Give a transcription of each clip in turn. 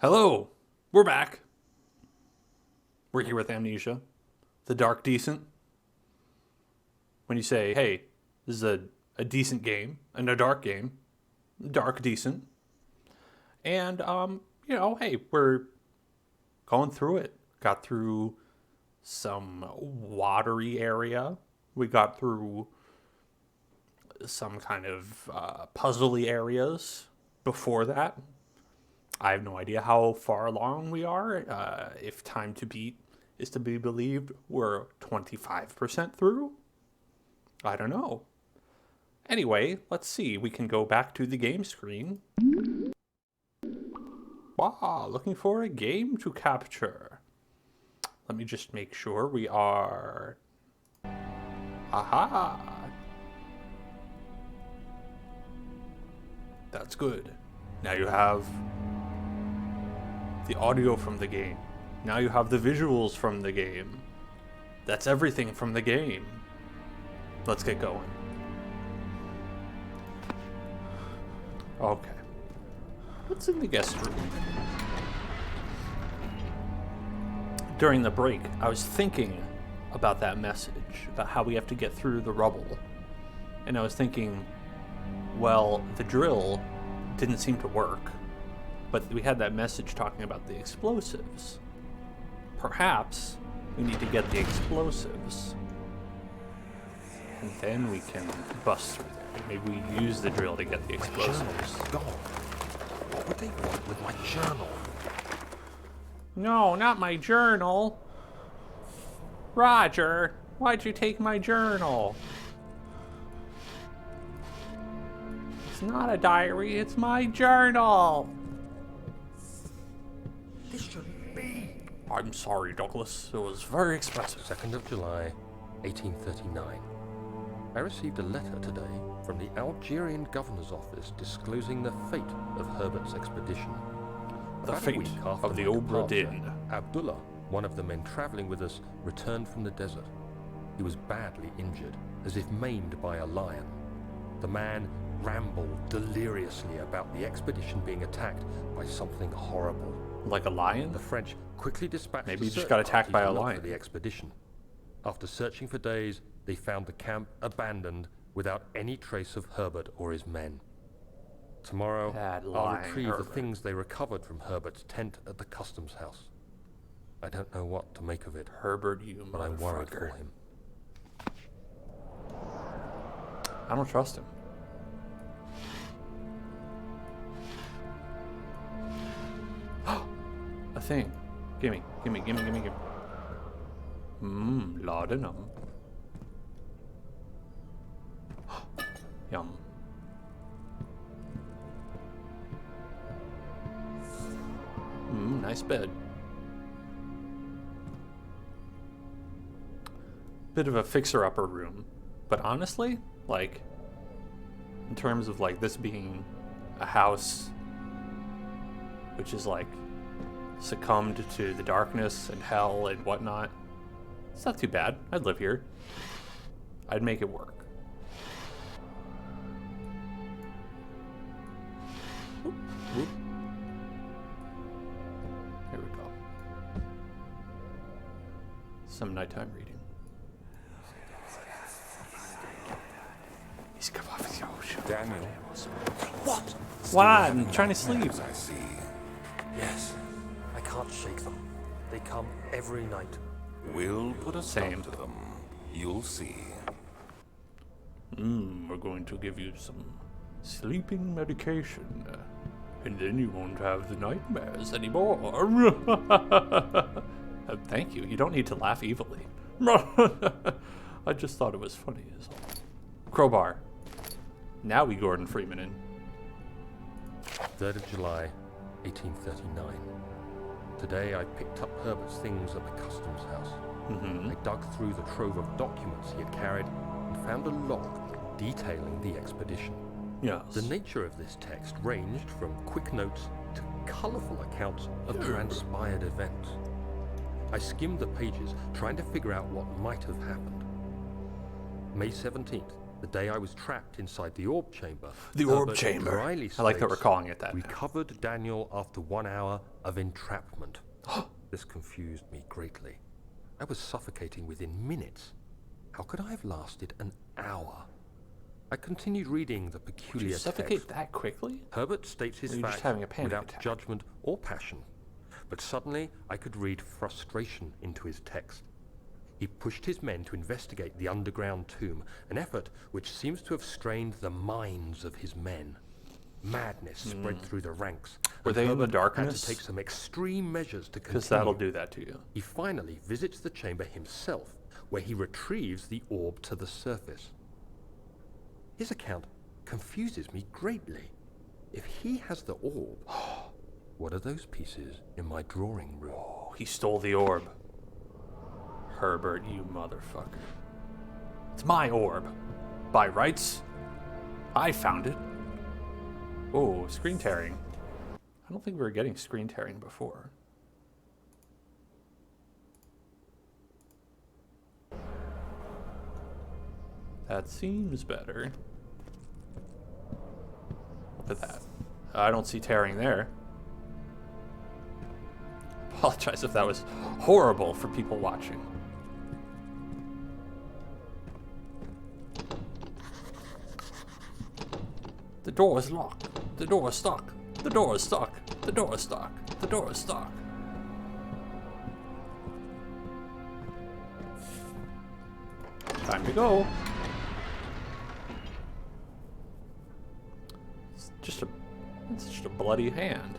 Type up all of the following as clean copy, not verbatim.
Hello, we're back. We're here with Amnesia, the dark decent. When you say, hey, this is a decent game and a dark game, dark decent. And, hey, we're going through it. Got through some watery area. We got through some kind of puzzly areas before that. I have no idea how far along we are. If time to beat is to be believed, we're 25% through. I don't know. Anyway, let's see. We can go back to the game screen. Wow, looking for a game to capture. Let me just make sure we are... Aha! That's good. Now you have the audio from the game. Now you have the visuals from the game. That's everything from the game. Let's get going. Okay. What's in the guest room? During the break, I was thinking about that message, about how we have to get through the rubble. And I was thinking, well, the drill didn't seem to work. But we had that message talking about the explosives. Perhaps we need to get the explosives. And then we can bust through there. Maybe we use the drill to get the explosives. Gone. What would they want with my journal? No, not my journal. Roger, why'd you take my journal? It's not a diary, it's my journal. This shouldn't be. I'm sorry, Douglas. It was very expressive. 2nd of July, 1839. I received a letter today from the Algerian governor's office disclosing the fate of Herbert's expedition. The About a fate week after of the my Obra departure, Dinn. Abdullah, one of the men traveling with us, returned from the desert. He was badly injured, as if maimed by a lion. The man rambled deliriously about the expedition being attacked by something horrible. Like a lion? The French quickly dispatched Maybe he a just search got attacked party by a to look lion. for the expedition. After searching for days, they found the camp abandoned without any trace of Herbert or his men. Tomorrow, That I'll lying retrieve Herbert. the things they recovered from Herbert's tent at the customs house. I don't know what to make of it, Herbert, you but I'm worried for motherfucker. him. I don't trust him. A thing. Gimme. Laudanum. Yum. Nice bed. Bit of a fixer-upper room. But honestly, like, in terms of, like, this being a house which is, like, succumbed to the darkness and hell and whatnot, it's not too bad. I'd live here. I'd make it work. Whoop, whoop. Here we go. Some nighttime reading. He's come off the ocean. Daniel. What? What? I'm trying to sleep. As I see. Yes. I can't shake them. They come every night. We'll put a Same. stop to them. You'll see. We're going to give you some sleeping medication, and then you won't have the nightmares anymore. Thank you. You don't need to laugh evilly. I just thought it was funny as all. Crowbar. Now we Gordon Freeman in. 3rd of July, 1839. Today I picked up Herbert's things at the customs house. I dug through the trove of documents he had carried and found a log detailing the expedition. Yes. The nature of this text ranged from quick notes to colourful accounts of transpired events. I skimmed the pages, trying to figure out what might have happened. May 17th, The day I was trapped inside the orb chamber. The orb Herbert chamber. dryly I like that we're states, calling it that. recovered Daniel after 1 hour of entrapment. This confused me greatly. I was suffocating within minutes. How could I have lasted an hour? I continued reading the peculiar Did you suffocate text. that quickly? Herbert states his Or you're just facts having a panic without attack? judgment or passion. But suddenly, I could read frustration into his text. He pushed his men to investigate the underground tomb, an effort which seems to have strained the minds of his men. Madness spread through the ranks. Were and they in the Herbert had darkness? to take some extreme measures to Because continue. that'll do that to you. He finally visits the chamber himself, where he retrieves the orb to the surface. His account confuses me greatly. If he has the orb, what are those pieces in my drawing room? Oh, he stole the orb. Herbert, you motherfucker. It's my orb. By rights. I found it. Oh, screen tearing. I don't think we were getting screen tearing before. That seems better. Look at that. I don't see tearing there. Apologize if that was horrible for people watching. The door is locked. The door is stuck. The door is stuck. The door is stuck. The door is stuck. Time to go. It's just a bloody hand.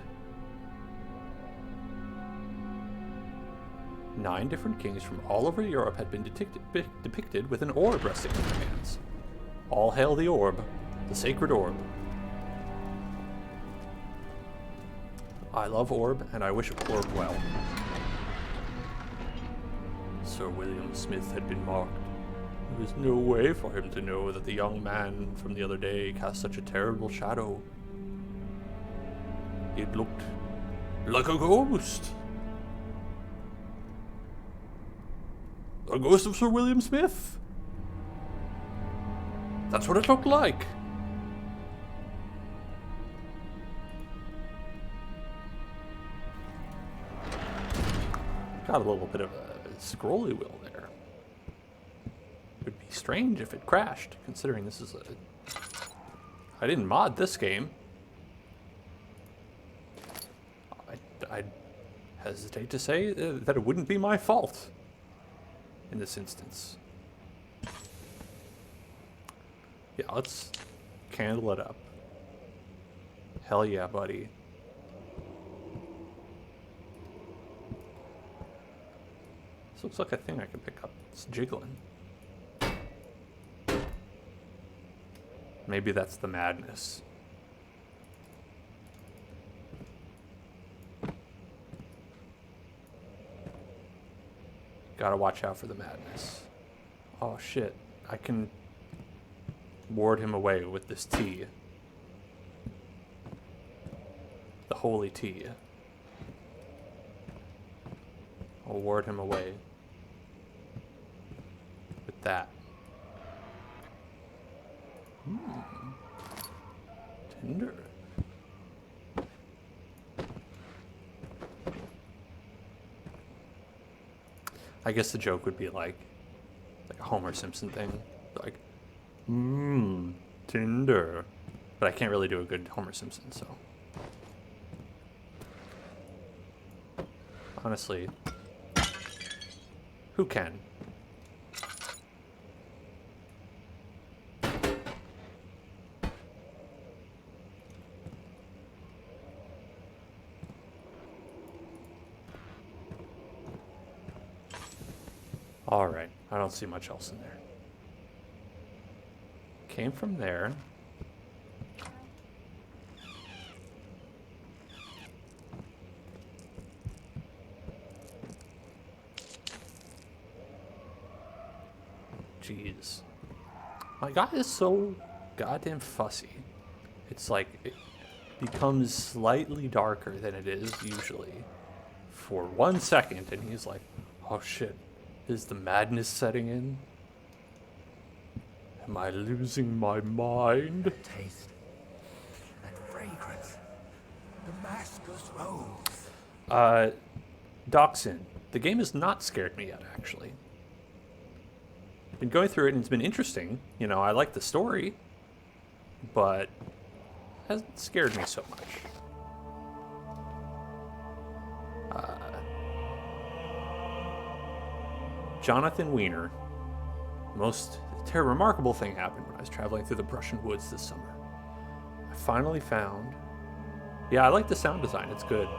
9 different kings from all over Europe had been depicted with an orb resting in their hands. All hail the orb, the sacred orb. I love orb, and I wish orb well. Sir William Smith had been marked. There was no way for him to know that the young man from the other day cast such a terrible shadow. It looked like a ghost. A ghost of Sir William Smith. That's what it looked like. Got a little bit of a scrolly wheel there. It would be strange if it crashed, considering this is a... I didn't mod this game. I'd hesitate to say that it wouldn't be my fault in this instance. Yeah, let's candle it up. Hell yeah, buddy. This looks like a thing I can pick up. It's jiggling. Maybe that's the madness. Gotta watch out for the madness. Oh shit. I can ward him away with this tea. The holy tea. I'll ward him away with that. Tinder. I guess the joke would be like a Homer Simpson thing. Like, Tinder. But I can't really do a good Homer Simpson, so. Honestly, who can? Alright, I don't see much else in there. Came from there. Jeez. My guy is so goddamn fussy. It's like it becomes slightly darker than it is usually for 1 second, and he's like, oh shit. Is the madness setting in? Am I losing my mind? Taste. That fragrance. Damascus rose. Dachshund. The game has not scared me yet, actually. Been going through it and it's been interesting. You know, I like the story, but it hasn't scared me so much. Jonathan Wiener. Most remarkable thing happened when I was traveling through the Prussian woods this summer. I finally found... Yeah, I like the sound design. It's good.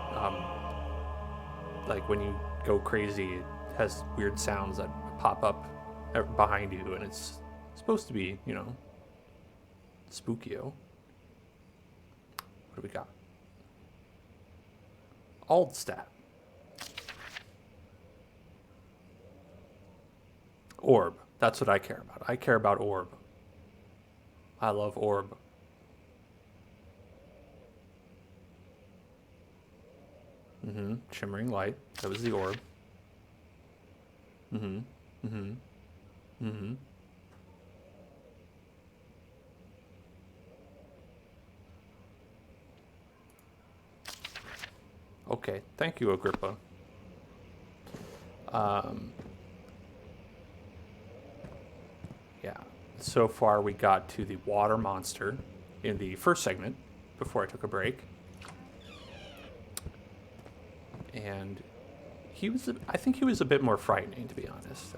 Like when you go crazy, it has weird sounds that pop up behind you, and it's supposed to be, you know, spookio. What do we got? Aldstat. Orb. That's what I care about. I care about orb. I love orb. Shimmering light. That was the orb. Okay. Thank you, Agrippa. Yeah. So far, we got to the water monster in the first segment before I took a break. And he was, I think he was a bit more frightening, to be honest.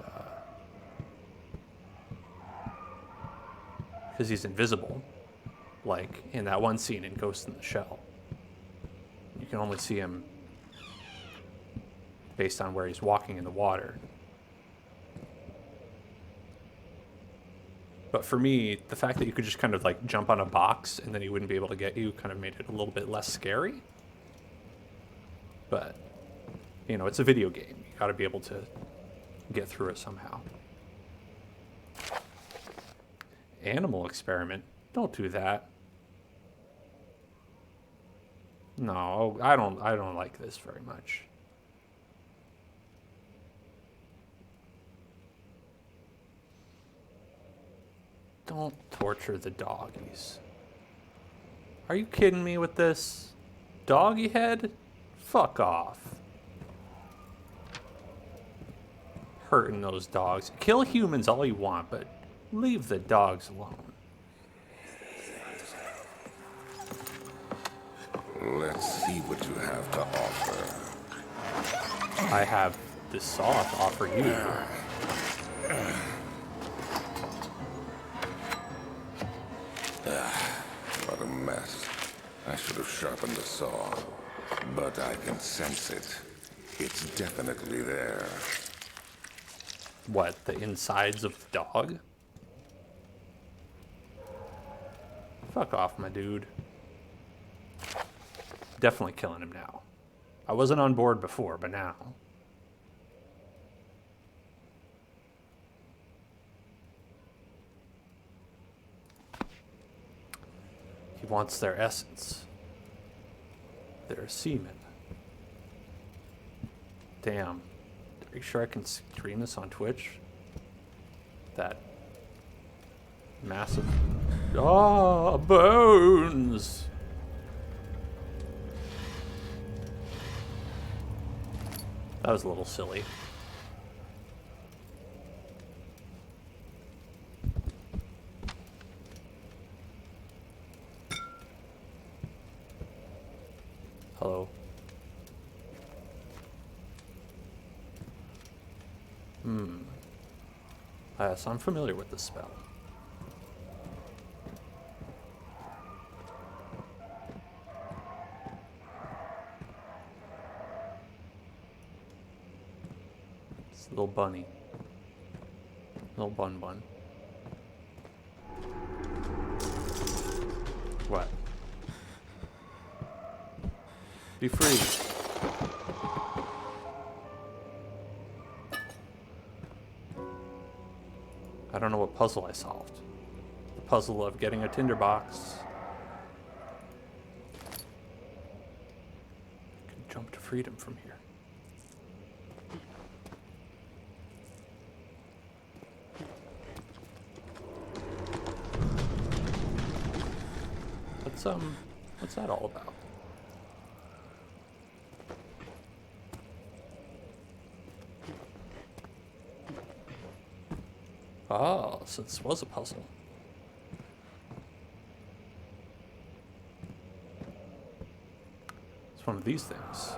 Because he's invisible. Like in that one scene in Ghost in the Shell. You can only see him based on where he's walking in the water. But for me, the fact that you could just kind of like jump on a box and then he wouldn't be able to get you kind of made it a little bit less scary. But, you know, it's a video game. You gotta be able to get through it somehow. Animal experiment? Don't do that. No, I don't like this very much. Don't torture the doggies. Are you kidding me with this? Doggy head? Fuck off. Hurting those dogs. Kill humans all you want, but leave the dogs alone. Let's see what you have to offer. I have this saw to offer you. What a mess. I should have sharpened the saw. But I can sense it. It's definitely there. What, the insides of the dog? Fuck off, my dude. Definitely killing him now. I wasn't on board before, but now. He wants their essence. Their semen. Damn. Are you sure I can stream this on Twitch? That massive... Ah, bones! That was a little silly. Hello. So I'm familiar with this spell. It's a little bunny. Little bun. What? Be free. I don't know what puzzle I solved. The puzzle of getting a tinderbox. I can jump to freedom from here. what's that all about? Oh, so this was a puzzle. It's one of these things.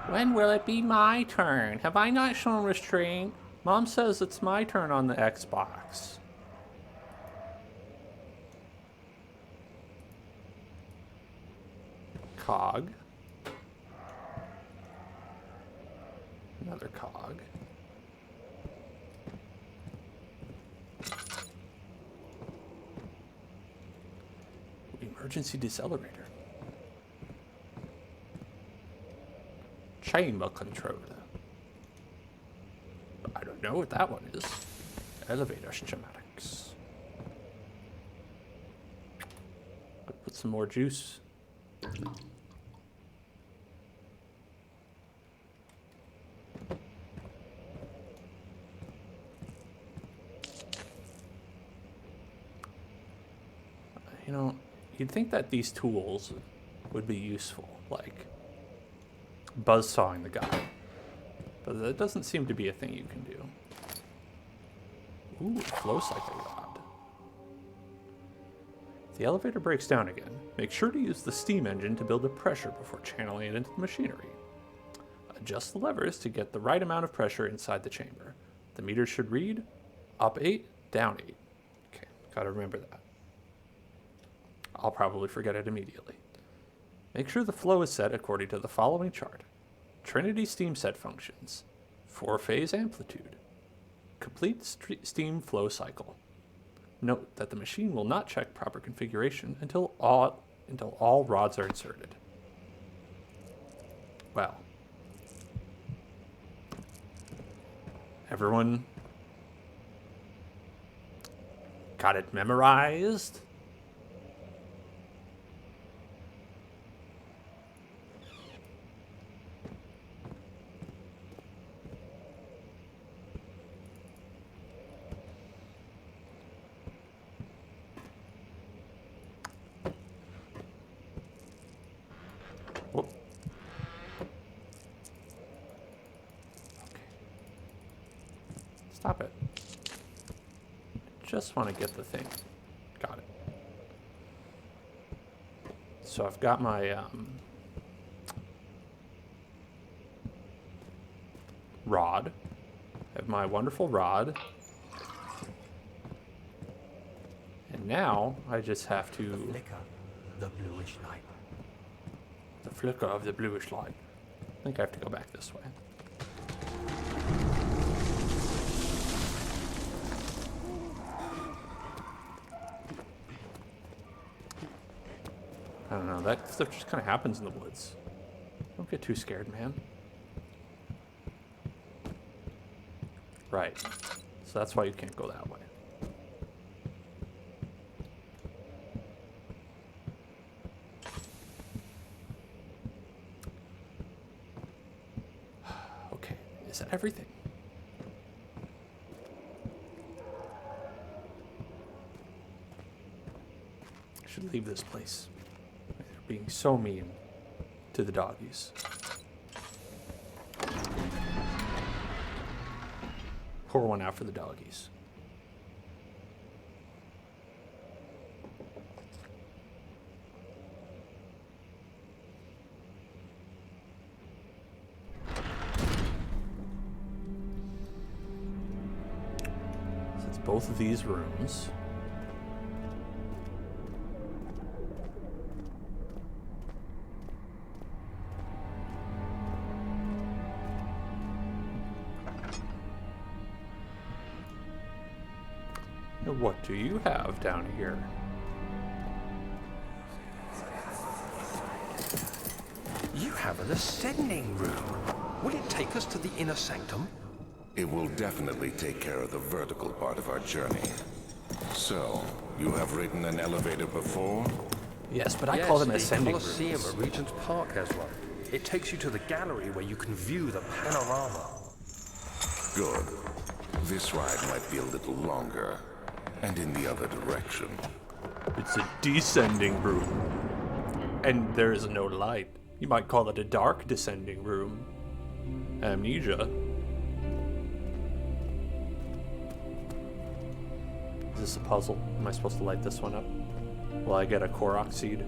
When will it be my turn? Have I not shown restraint? Mom says it's my turn on the Xbox. Cog. Another cog. Emergency decelerator. Chamber controller. I don't know what that one is. Elevator schematics. I'd put some more juice. You know, you'd think that these tools would be useful, like buzzsawing the guy. But that doesn't seem to be a thing you can do. Ooh, flow cycle rod. If the elevator breaks down again, make sure to use the steam engine to build up pressure before channeling it into the machinery. Adjust the levers to get the right amount of pressure inside the chamber. The meter should read up 8, down 8. Okay, gotta remember that. I'll probably forget it immediately. Make sure the flow is set according to the following chart. Trinity steam set functions. 4-phase amplitude. Complete steam flow cycle. Note that the machine will not check proper configuration until all rods are inserted. Well. Everyone got it memorized? Whoop. Okay. Stop it. Just want to get the thing. Got it. So I've got my rod. I have my wonderful rod. And now I just have to... Flicker, the bluish light. The flicker of the bluish light. I think I have to go back this way. I don't know, that stuff just kind of happens in the woods. Don't get too scared, man. Right. So that's why you can't go that way. Okay, is that everything? I should leave this place. They're being so mean to the doggies. Pour one out for the doggies. So it's both of these rooms. What do you have down here? You have an ascending room. Will it take us to the inner sanctum? It will definitely take care of the vertical part of our journey. So, you have ridden an elevator before? Yes, but I call them the ascending Colosseum rooms. at Regent's Park has one. It takes you to the gallery where you can view the panorama. Good. This ride might be a little longer. And in the other direction. It's a descending room. And there is no light. You might call it a dark descending room. Amnesia. Is this a puzzle? Am I supposed to light this one up? Will I get a Korok seed?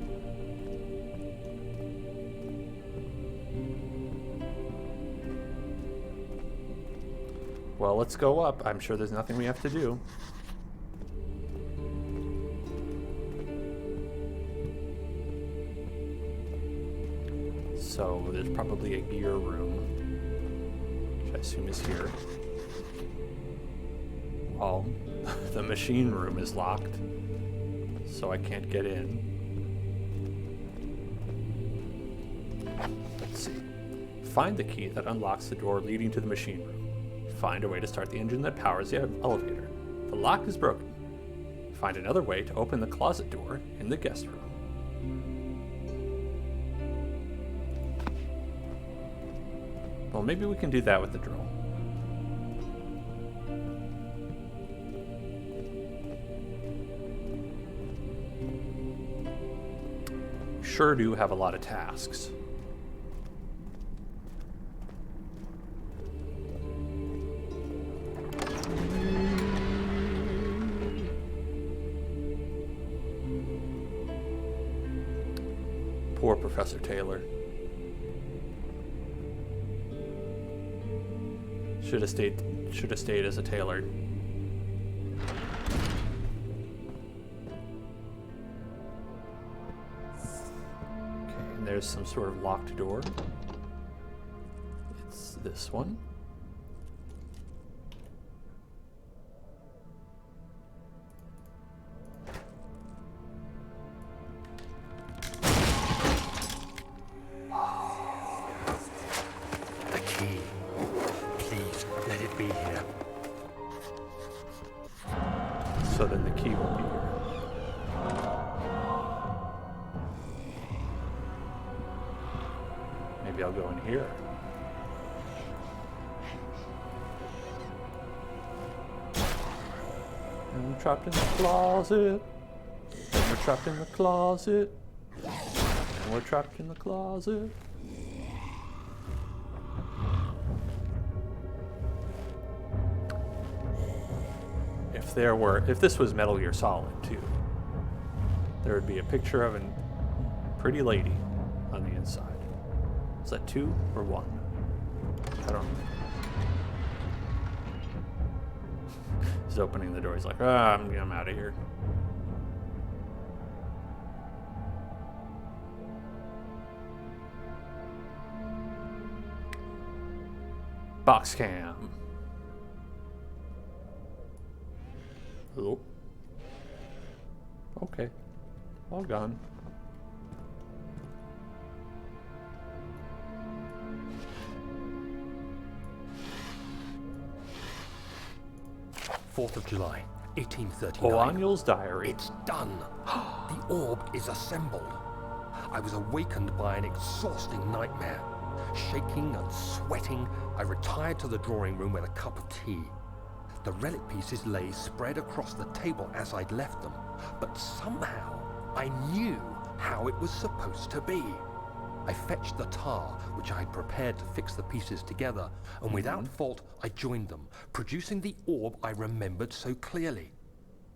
Well, let's go up. I'm sure there's nothing we have to do. So there's probably a gear room, which I assume is here. Well, the machine room is locked, so I can't get in. Let's see. Find the key that unlocks the door leading to the machine room. Find a way to start the engine that powers the elevator. The lock is broken. Find another way to open the closet door in the guest room. Well, maybe we can do that with the drill. Sure do have a lot of tasks. Poor Professor Taylor. Should have stayed as a tailor. Okay, and there's some sort of locked door. It's this one. So then the key will be here. Maybe I'll go in here. And I'm trapped in the closet. And we're trapped in the closet. And we're trapped in the closet. If this was Metal Gear Solid 2, there would be a picture of a pretty lady on the inside. Is that 2 or 1? I don't know. He's opening the door. He's like, I'm out of here. Box cam. Hello? Okay. All gone. July 1839. O'Aniel's diary. It's done. The orb is assembled. I was awakened by an exhausting nightmare. Shaking and sweating, I retired to the drawing room with a cup of tea. The relic pieces lay spread across the table as I'd left them, but somehow I knew how it was supposed to be. I fetched the tar, which I had prepared to fix the pieces together, and without fault I joined them, producing the orb I remembered so clearly.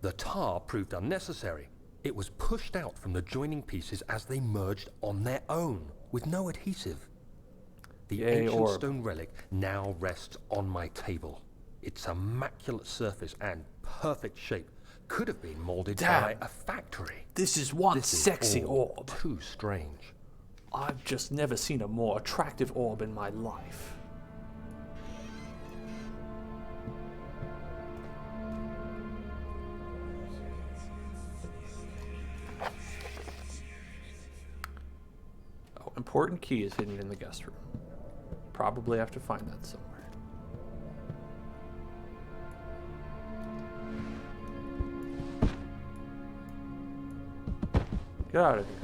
The tar proved unnecessary. It was pushed out from the joining pieces as they merged on their own, with no adhesive. The ancient stone relic now rests on my table. Its immaculate surface and perfect shape could have been molded by a factory. This is one sexy orb. Too strange. I've just never seen a more attractive orb in my life. Oh, important key is hidden in the guest room. Probably have to find that somewhere. Get out of here.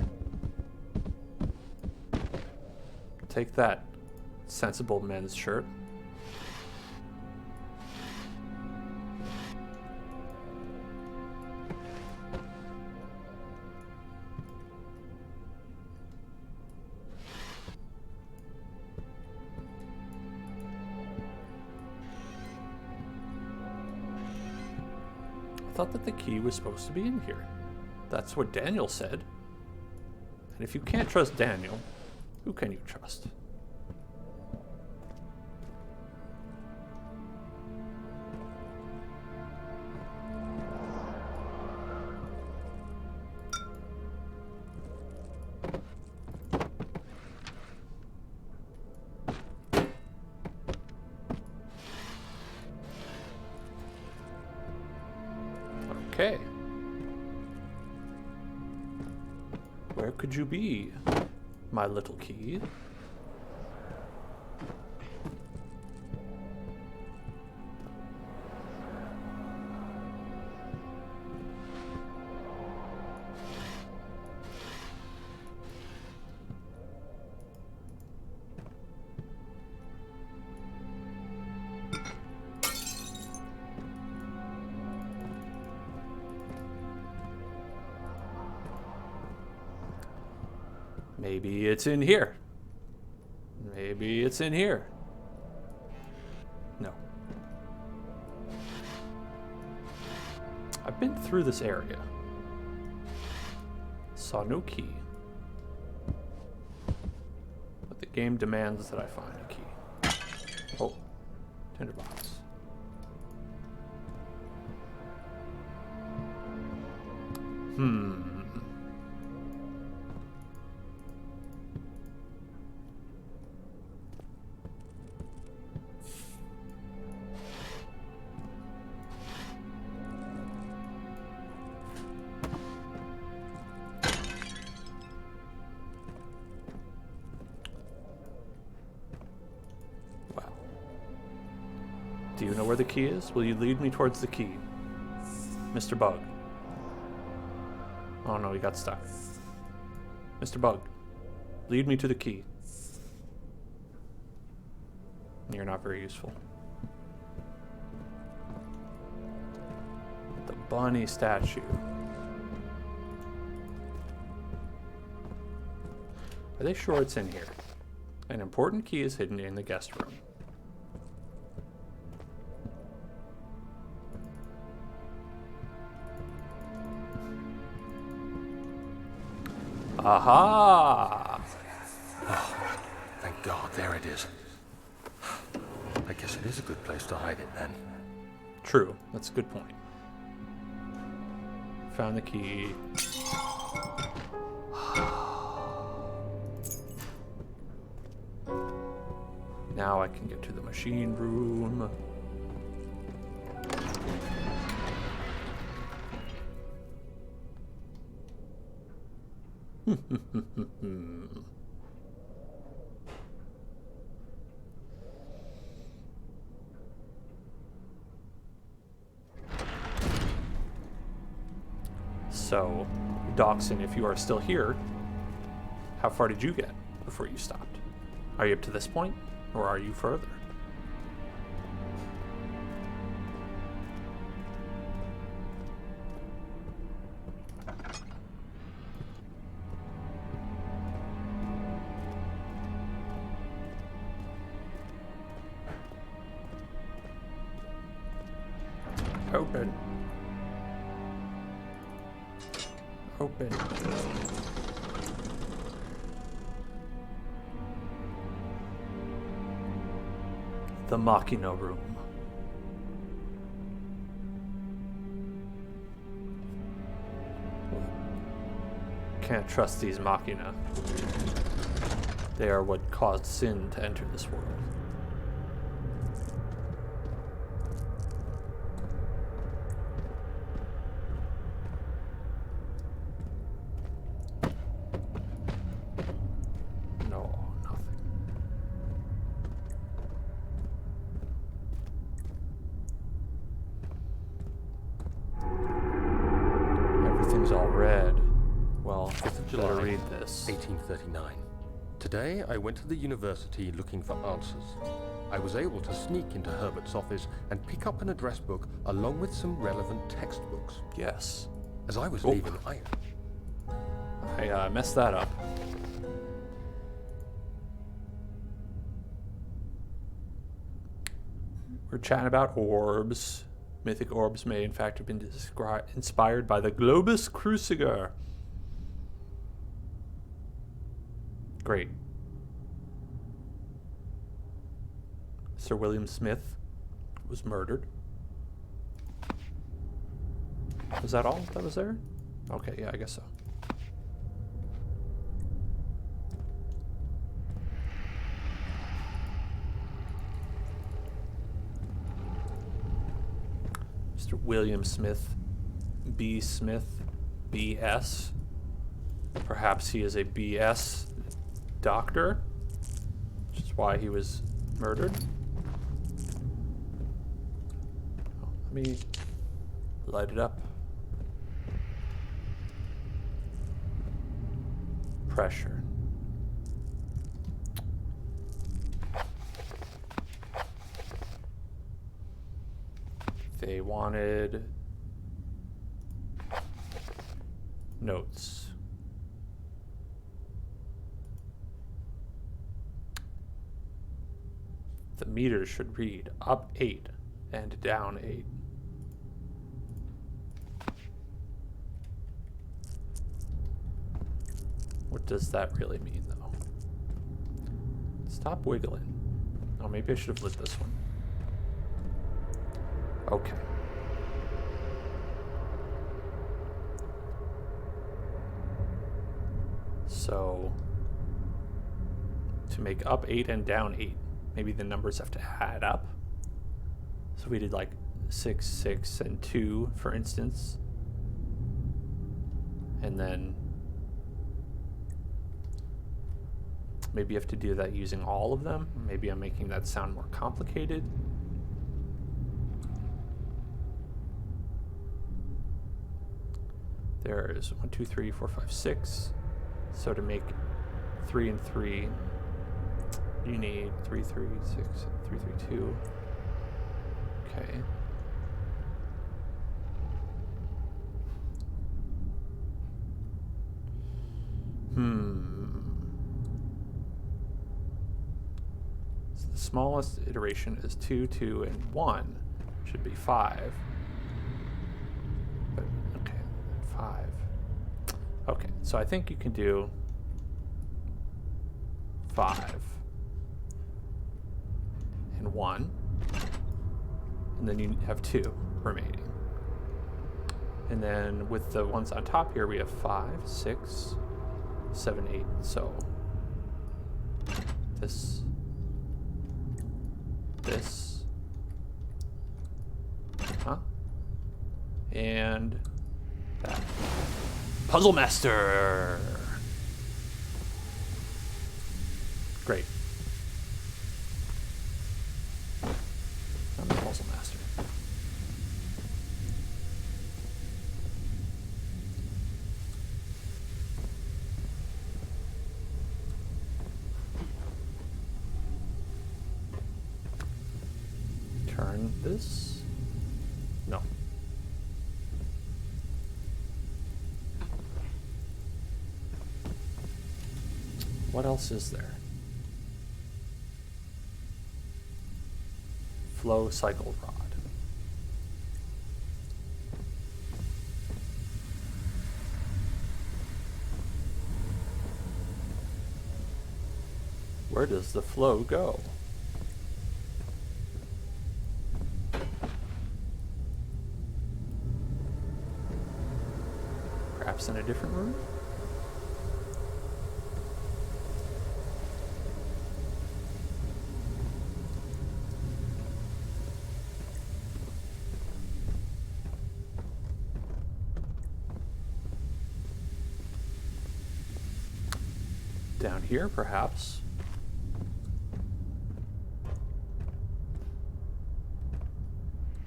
Take that, sensible men's shirt. thought that the key was supposed to be in here. That's what Daniel said. And if you can't trust Daniel, who can you trust? Okay. Where could you be, my little key? Maybe it's in here. Maybe it's in here. No. I've been through this area. Saw no key. But the game demands that I find a key. Oh, tinderbox. Do you know where the key is? Will you lead me towards the key? Mr. Bug. Oh no, he got stuck. Mr. Bug, lead me to the key. You're not very useful. The bunny statue. Are they sure it's in here? An important key is hidden in the guest room. Aha! Oh, thank God, there it is. I guess it is a good place to hide it then. True, that's a good point. Found the key. Now I can get to the machine room. So, Dachshund, if you are still here, how far did you get before you stopped? Are you up to this point, or are you further? Open. Open. The Machina room. Can't trust these Machina. They are what caused sin to enter this world. Everything's all red. Well, 5th of July, better read this. 1839. Today, I went to the university looking for answers. I was able to sneak into Herbert's office and pick up an address book along with some relevant textbooks. Yes. As I was leaving, I messed that up. We're chatting about orbs. Mythic orbs may in fact have been inspired by the Globus Cruciger. Great. Sir William Smith was murdered. Was that all that was there? Okay, yeah, I guess so. Mr. William Smith, B. Smith, B.S. Perhaps he is a B.S. doctor, which is why he was murdered. Oh, let me light it up. Pressure. They wanted notes. The meter should read up 8 and down 8. What does that really mean, though? Stop wiggling. Oh, maybe I should have lit this one. Okay. So, to make up 8 and down 8, maybe the numbers have to add up. So we did like 6, 6, and 2, for instance. And then maybe you have to do that using all of them. Maybe I'm making that sound more complicated. There's 1, 2, 3, 4, 5, 6. So to make 3 and 3, you need 3, 3, 6, 3, 3, 2. Okay. So the smallest iteration is 2, 2, and 1. Should be 5. But, okay, 5. Okay, so I think you can do 5 and 1. And then you have 2 remaining. And then with the ones on top here, we have 5, 6, 7, 8. So this, and that. Puzzle Master! Great. I'm the Puzzle Master. Turn this. No. What else is there? Flow cycle rod. Where does the flow go? Perhaps in a different room? Down here, perhaps.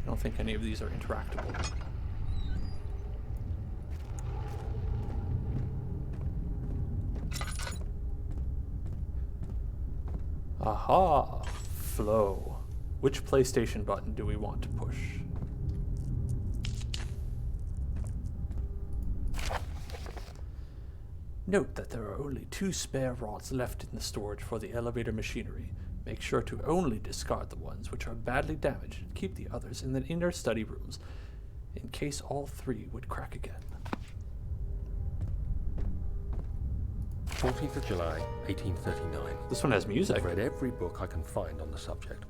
I don't think any of these are interactable. Aha! Flow. Which PlayStation button do we want to push? Note that there are only 2 spare rods left in the storage for the elevator machinery. Make sure to only discard the ones which are badly damaged and keep the others in the inner study rooms in case all three would crack again. 14th of July, 1839. This one has music. I've read every book I can find on the subject.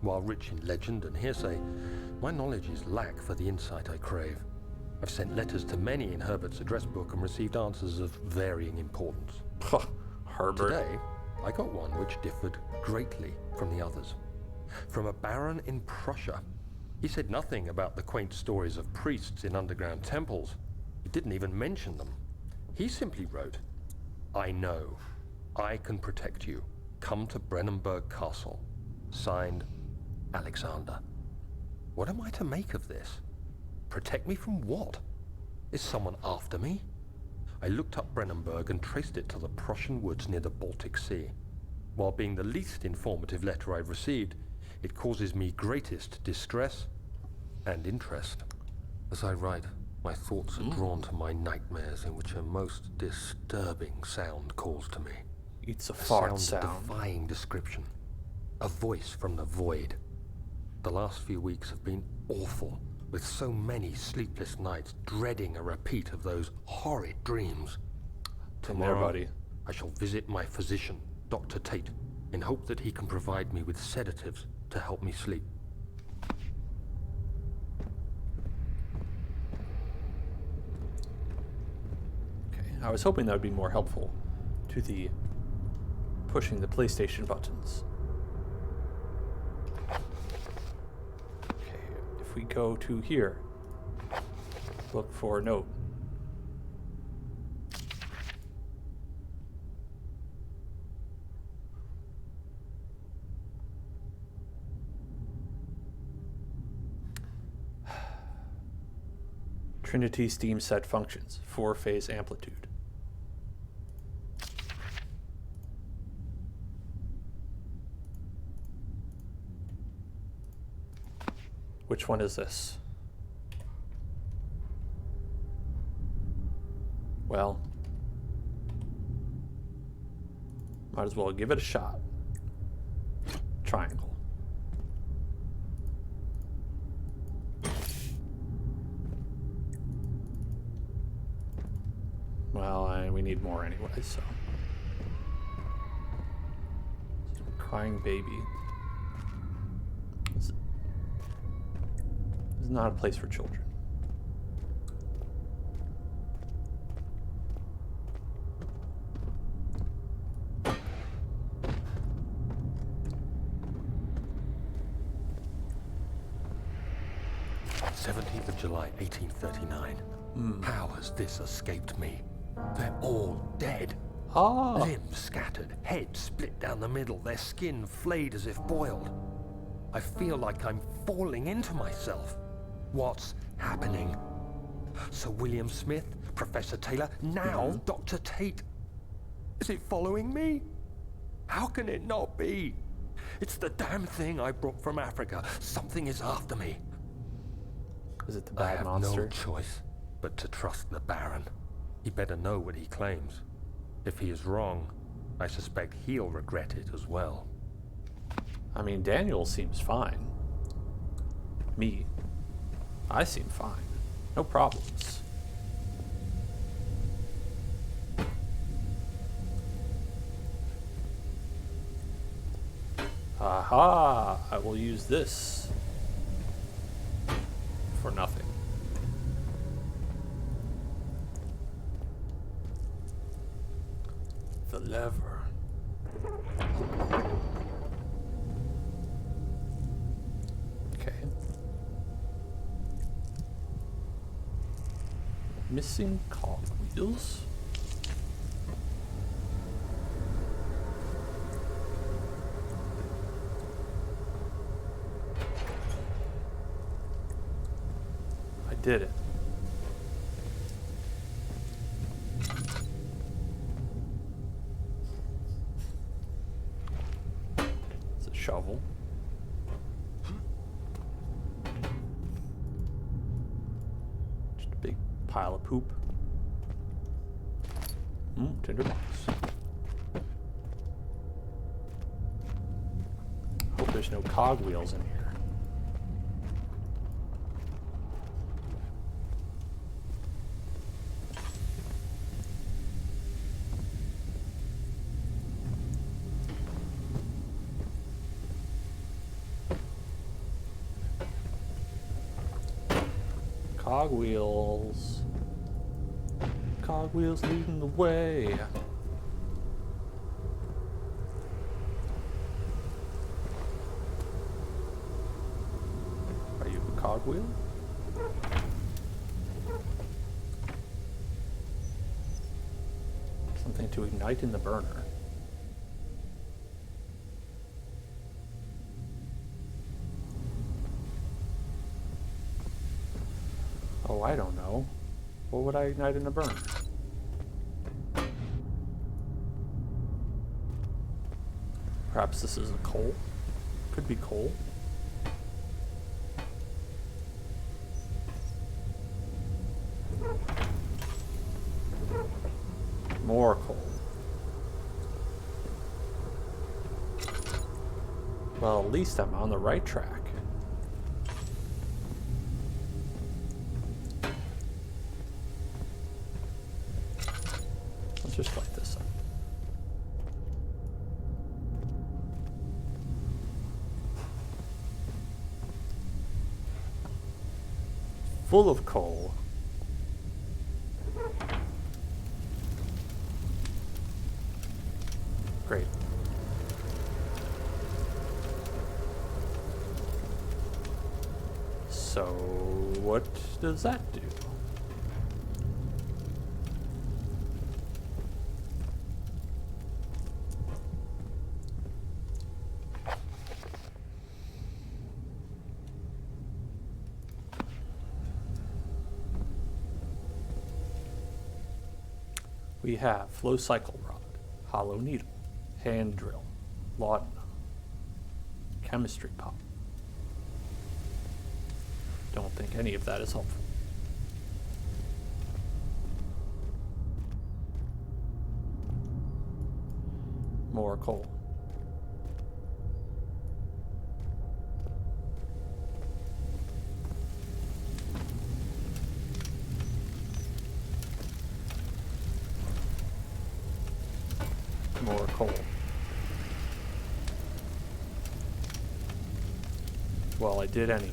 While rich in legend and hearsay, my knowledge is lack for the insight I crave. I've sent letters to many in Herbert's address book and received answers of varying importance. Herbert. Today, I got one which differed greatly from the others. From a baron in Prussia. He said nothing about the quaint stories of priests in underground temples. He didn't even mention them. He simply wrote, I know. I can protect you. Come to Brennenburg Castle. Signed, Alexander. What am I to make of this? Protect me from what? Is someone after me? I looked up Brennenburg and traced it to the Prussian woods near the Baltic Sea. While being the least informative letter I've received, it causes me greatest distress and interest. As I write, my thoughts are drawn to my nightmares in which a most disturbing sound calls to me. It's a fart sound sound. defying description. A voice from the void. The last few weeks have been awful, with so many sleepless nights dreading a repeat of those horrid dreams. Been there, buddy. I shall visit my physician, Dr. Tate, in hope that he can provide me with sedatives to help me sleep. Okay, I was hoping that would be more helpful to the pushing the PlayStation buttons. Okay, if we go to here, look for a note. Trinity Steam Set functions, 4-phase amplitude. Which one is this? Well, might as well give it a shot. Triangle. Well, we need more anyway, so. Crying baby. This is not a place for children. July 1839. How has this escaped me? They're all dead. Ah. Limbs scattered, heads split down the middle, their skin flayed as if boiled. I feel like I'm falling into myself. What's happening? Sir William Smith, Professor Taylor, now Dr. Tate. Is it following me? How can it not be? It's the damn thing I brought from Africa. Something is after me. Is it the I bad have monster? no choice but to trust the Baron. He better know what he claims. If he is wrong, I suspect he'll regret it as well. I mean, Daniel seems fine. Me. I seem fine. No problems. Aha! I will use this for nothing. The lever. Okay. Missing cog wheels. I did it. It's a shovel. Just a big pile of poop. Tinderbox. there's no cogwheels in here. Cogwheels. Cogwheels leading the way. Are you a cogwheel? Something to ignite in the burner. Oh, I don't know. What would I ignite in the burner? Perhaps this is a coal? Could be coal. More coal. Well, at least I'm on the right track. Let's just light this up. Full of coal. Great. So, what does that do? We have flow cycle rod, hollow needle, hand drill, laudanum, chemistry pop. Don't think any of that is helpful. More coal. More coal. Well, I did anyway.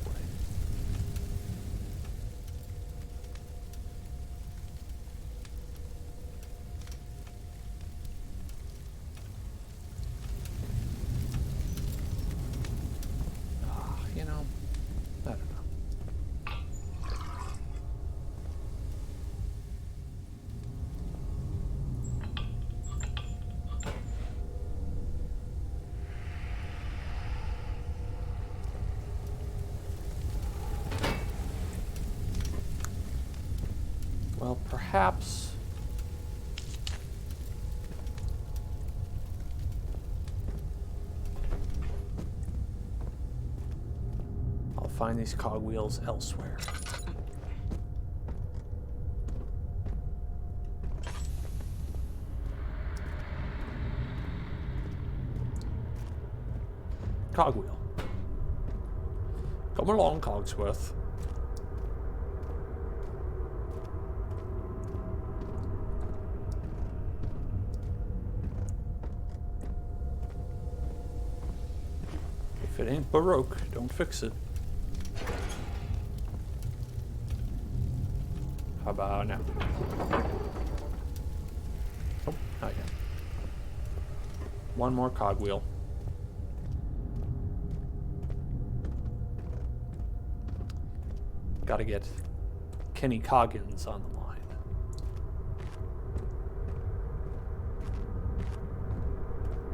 You know, I don't know. Well, perhaps I'll find these cogwheels elsewhere. Cogwheel. Come along, Cogsworth. If it ain't Baroque, don't fix it. How about now? Oh, not yet. One more cogwheel. Gotta get Kenny Coggins on the line.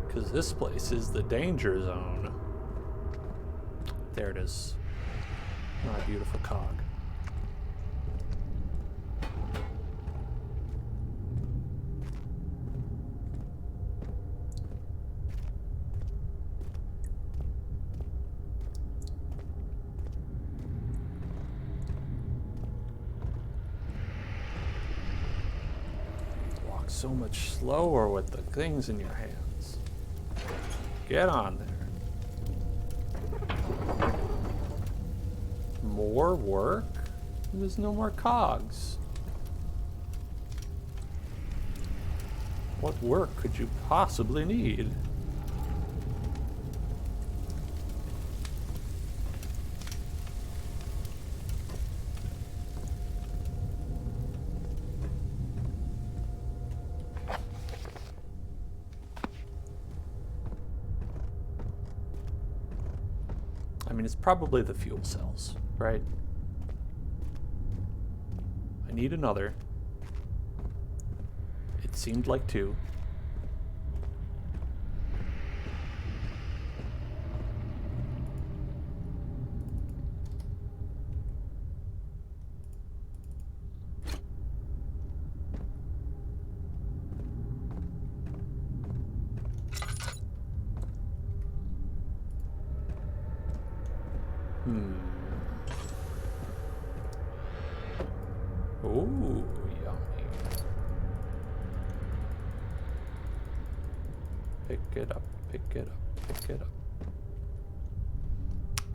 Because this place is the danger zone. There it is. My beautiful cog. Walk so much slower with the things in your hands. Get on there. more work? There's no more cogs. What work could you possibly need? I mean, it's probably the fuel cells, right? I need another. It seemed like two. Ooh, yummy. Pick it up, pick it up, pick it up.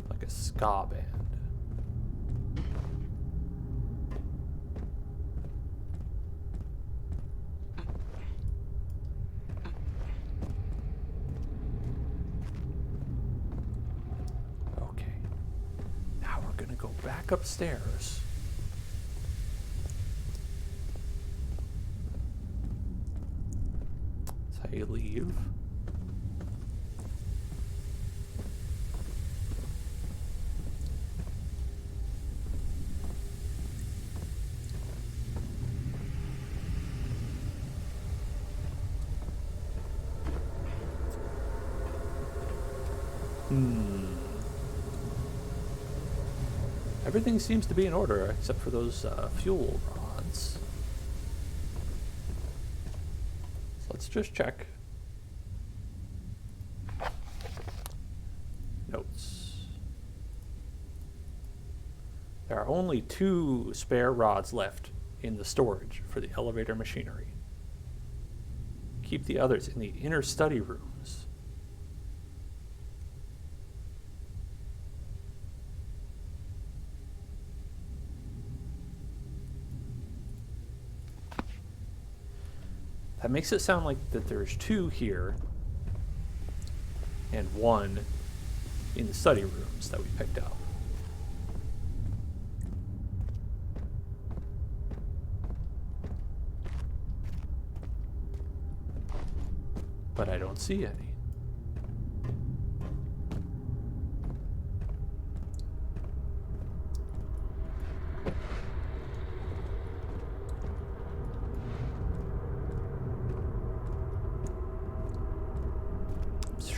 Like a ska band. Okay. Now we're gonna go back upstairs. That's how you leave. Everything seems to be in order except for those fuel rods. So let's just check. Notes. There are only 2 spare rods left in the storage for the elevator machinery. Keep the others in the inner study rooms. That makes it sound like that there's 2 here and 1 in the study rooms that we picked up. But I don't see any.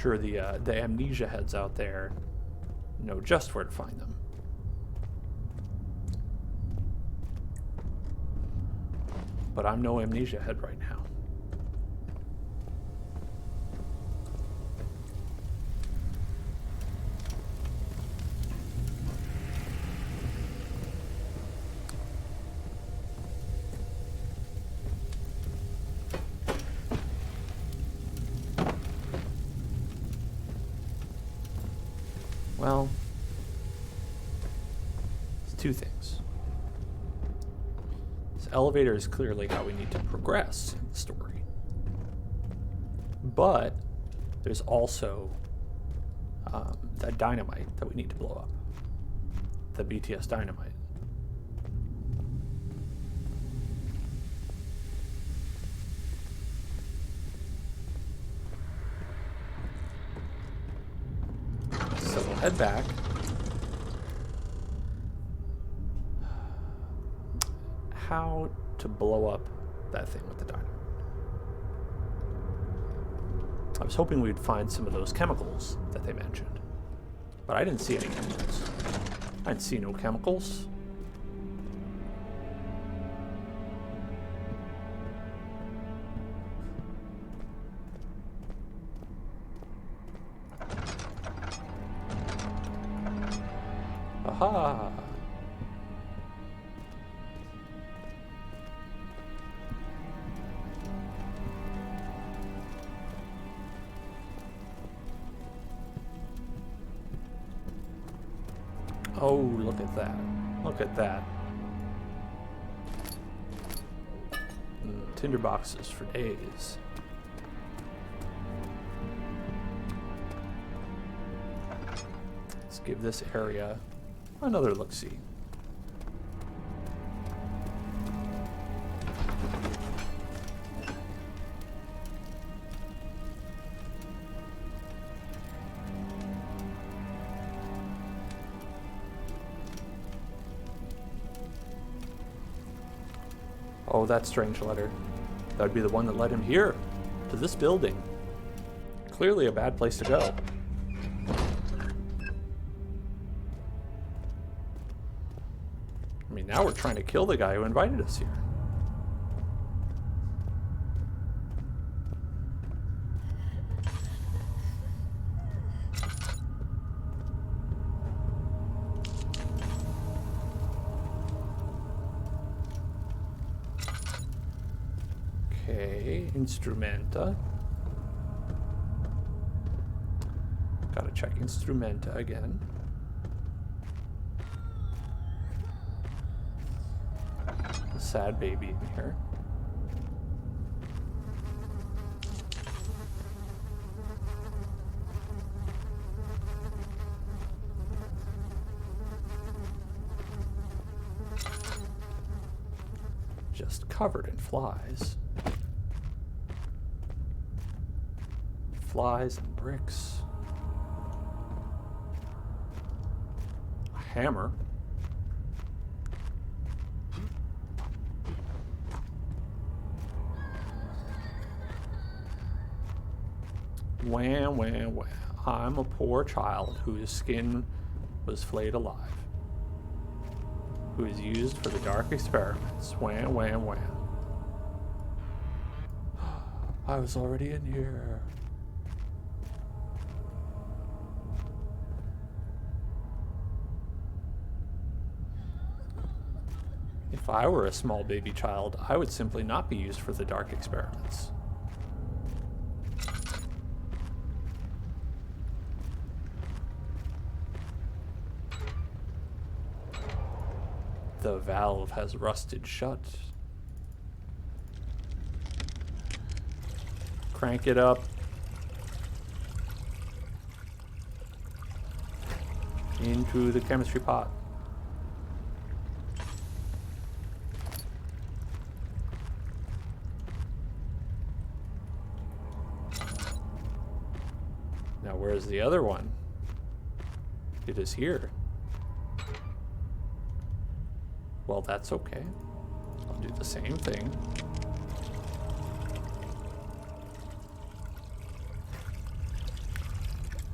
Sure the Amnesia heads out there know just where to find them. But I'm no Amnesia head right now. Well, it's 2 things. This elevator is clearly how we need to progress in the story. But there's also that dynamite that we need to blow up. The BTS dynamite. So we'll head back. How to blow up that thing with the dynamite. I was hoping we'd find some of those chemicals that they mentioned, but I didn't see any chemicals. I didn't see no chemicals. Aha! Oh, look at that. Look at that. Tinder boxes for days. Let's give this area another look-see. Oh, that strange letter. That would be the one that led him here, to this building. Clearly a bad place to go. I mean, now we're trying to kill the guy who invited us here. Okay, Instrumenta. Gotta check Instrumenta again. A sad baby in here. Just covered in flies. Flies and bricks. A hammer. Wham, wham, wham. I'm a poor child whose skin was flayed alive. Who is used for the dark experiments. Wham, wham, wham. I was already in here. If I were a small baby child, I would simply not be used for the dark experiments. The valve has rusted shut. Crank it up. Into the chemistry pot. Now where's the other one? It is here. Well, that's okay. I'll do the same thing.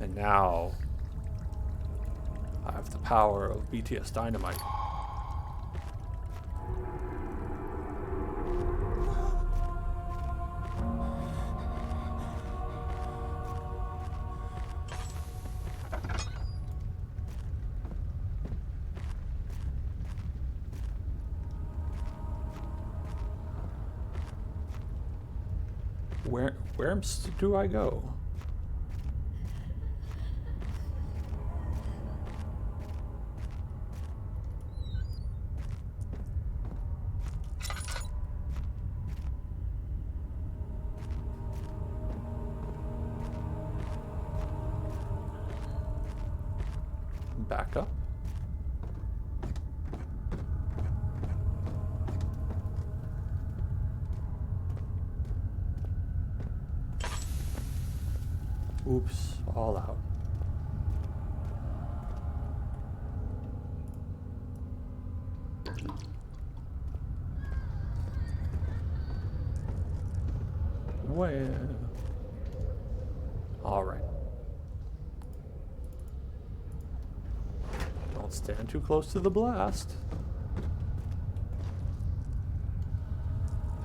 And now I have the power of BTS Dynamite. Where do I go? Back up. Oops, all out. Well, all right. Don't stand too close to the blast.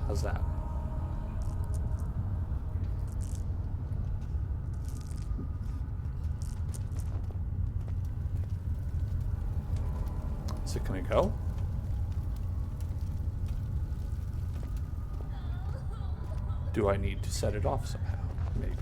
How's that? Is it gonna go? Do I need to set it off somehow? Maybe.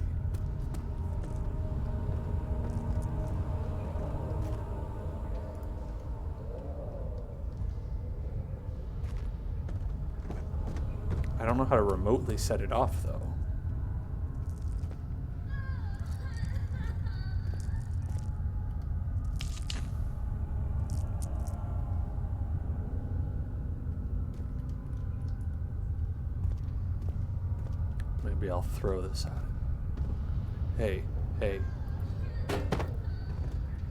don't know how to remotely set it off, though. Maybe I'll throw this at it. Hey, hey.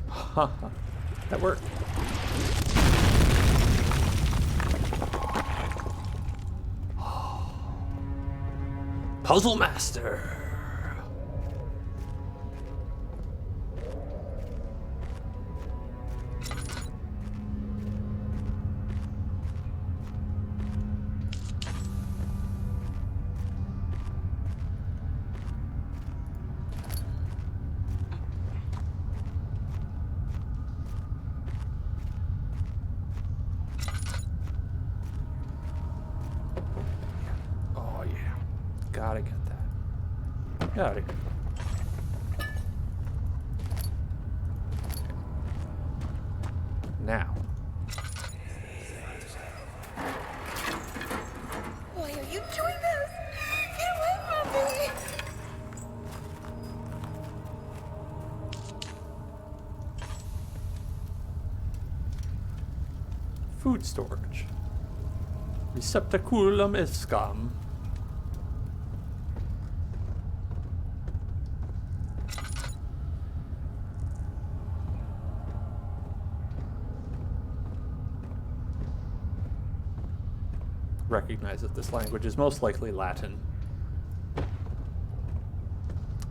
Haha, that worked. Puzzle Master. Oh yeah, gotta get that. Get out of here. Now. Why are you doing this? Get away from me! Food storage. Receptaculum escam. Recognize that this language is most likely Latin.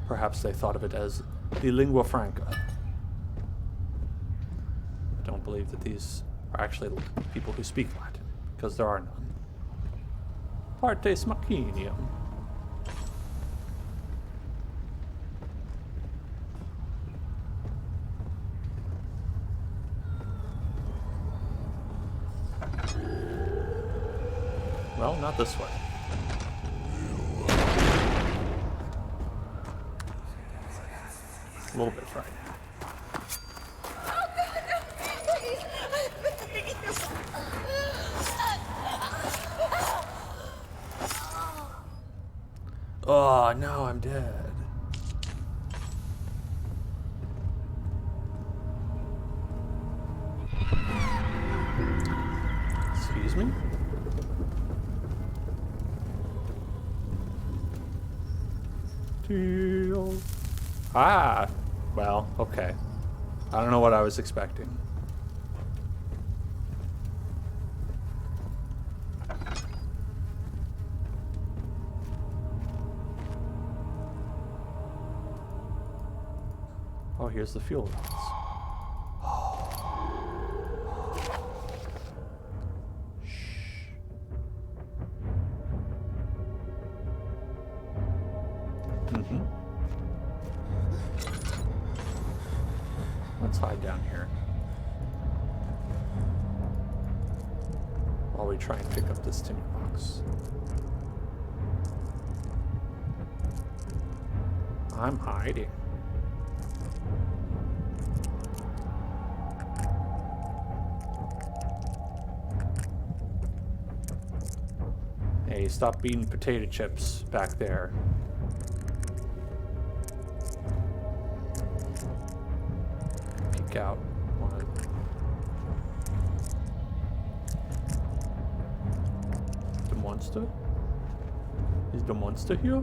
Perhaps they thought of it as the lingua franca. I don't believe that these are actually people who speak Latin, because there are none. Partes machinium. Well, not this way. A little bit frightened. Oh, no, I'm dead. Excuse me? Ah, well, okay. I don't know what I was expecting. Oh, here's the fuel rods. Let's hide down here while we try and pick up this tinder box. I'm hiding. Hey, stop beating potato chips back there. Peek out. The monster? Is the monster here?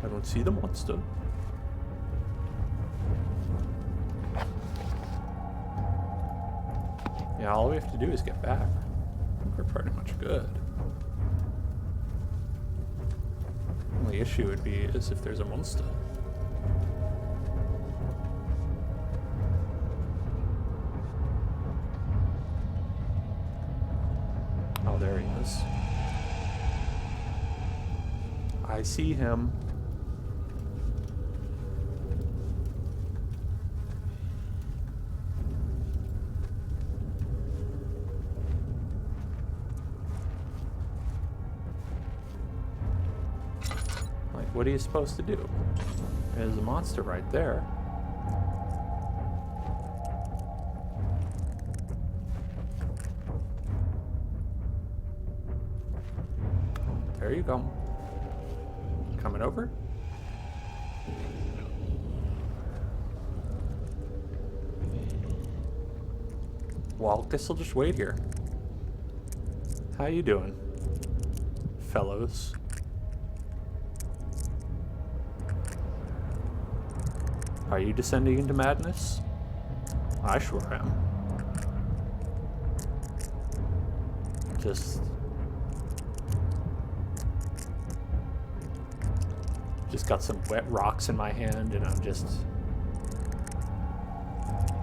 I don't see the monster. Yeah, all we have to do is get back. I think we're pretty much good. Only issue would be is if there's a monster. Oh, there he is. I see him. Like, what are you supposed to do? There's a monster right there. There you go. Coming over. Well, guess I'll just wait here. How you doing, fellows? Are you descending into madness? I sure am. Just got some wet rocks in my hand and I'm just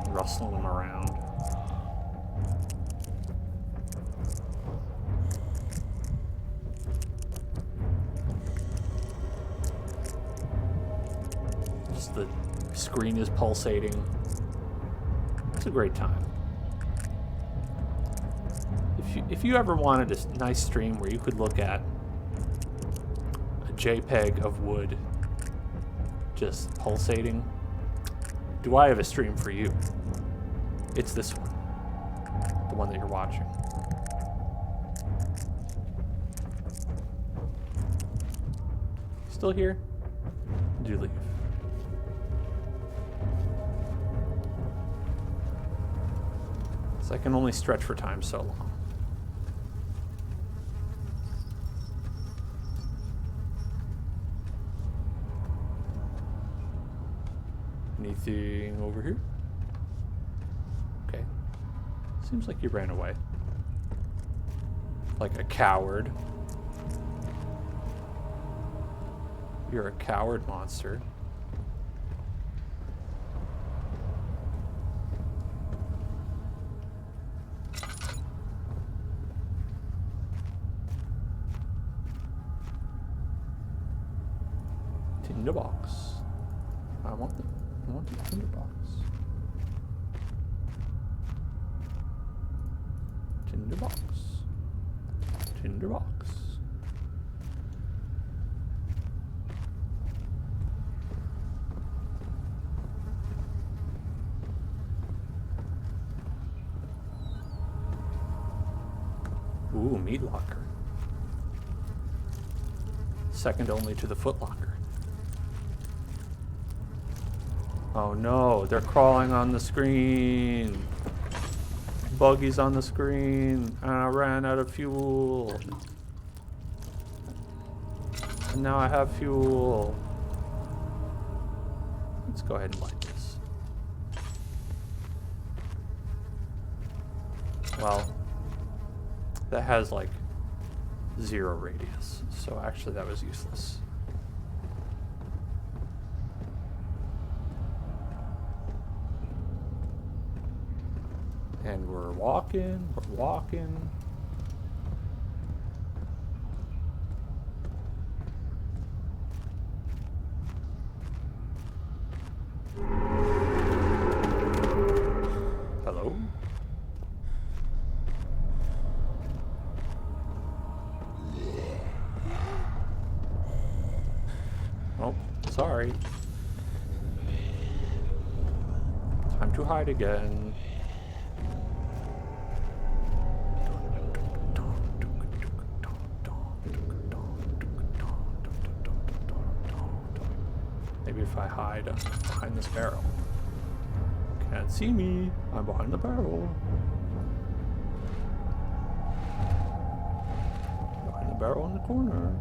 rustling them around. Just the screen is pulsating. It's a great time. If you ever wanted a nice stream where you could look at a JPEG of wood just pulsating, do I have a stream for you? It's this one. The one that you're watching. Still here? Did you leave? So I can only stretch for time so long. Anything over here? Okay. Seems like you ran away. Like a coward. You're a coward monster. Tinderbox. I want the tinderbox. Tinderbox. Tinderbox. Ooh, meat locker. Second only to the foot locker. Oh no, they're crawling on the screen. Buggy's on the screen, and I ran out of fuel. And now I have fuel. Let's go ahead and light this. Well, that has like 0 radius, so actually that was useless. And we're walking. Hello? Oh, sorry. Time to hide again. Maybe if I hide behind this barrel. Can't see me. I'm behind the barrel. Behind the barrel in the corner.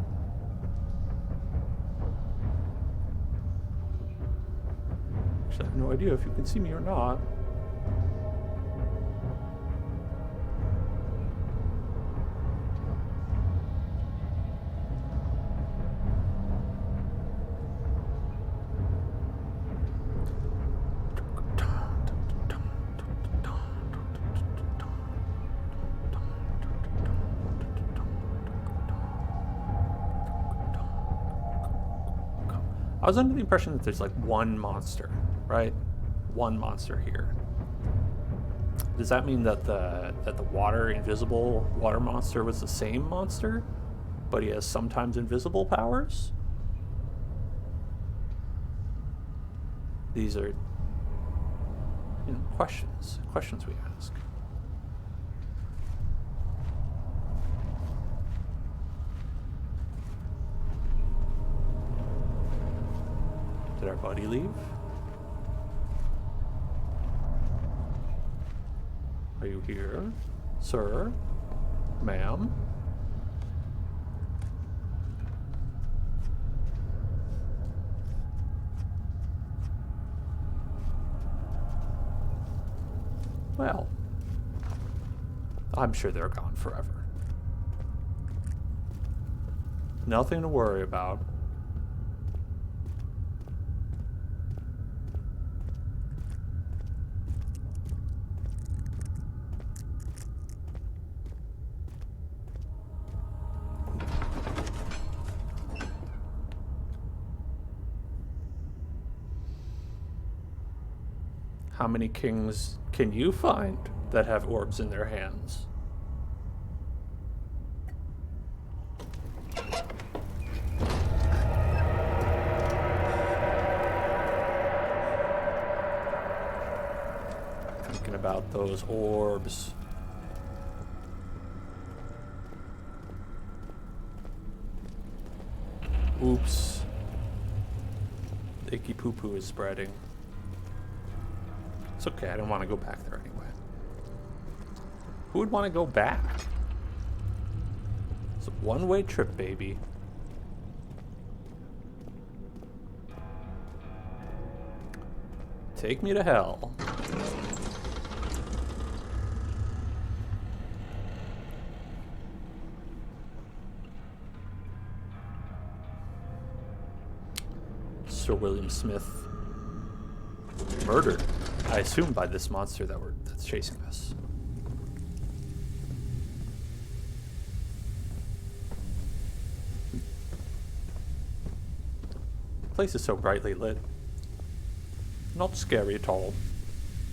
Actually, I have no idea if you can see me or not. I was under the impression that there's like one monster, right? One monster here. Does that mean that the invisible water monster was the same monster, but he has sometimes invisible powers? These are, questions we ask. Did our buddy leave? Are you here, sir? Ma'am? Well, I'm sure they're gone forever. Nothing to worry about. How many kings can you find that have orbs in their hands? Thinking about those orbs. Oops. The icky poo-poo is spreading. It's okay, I don't want to go back there anyway. Who would want to go back? It's a one-way trip, baby. Take me to hell. Sir William Smith murdered, I assume, by this monster that's chasing us. The place is so brightly lit. Not scary at all.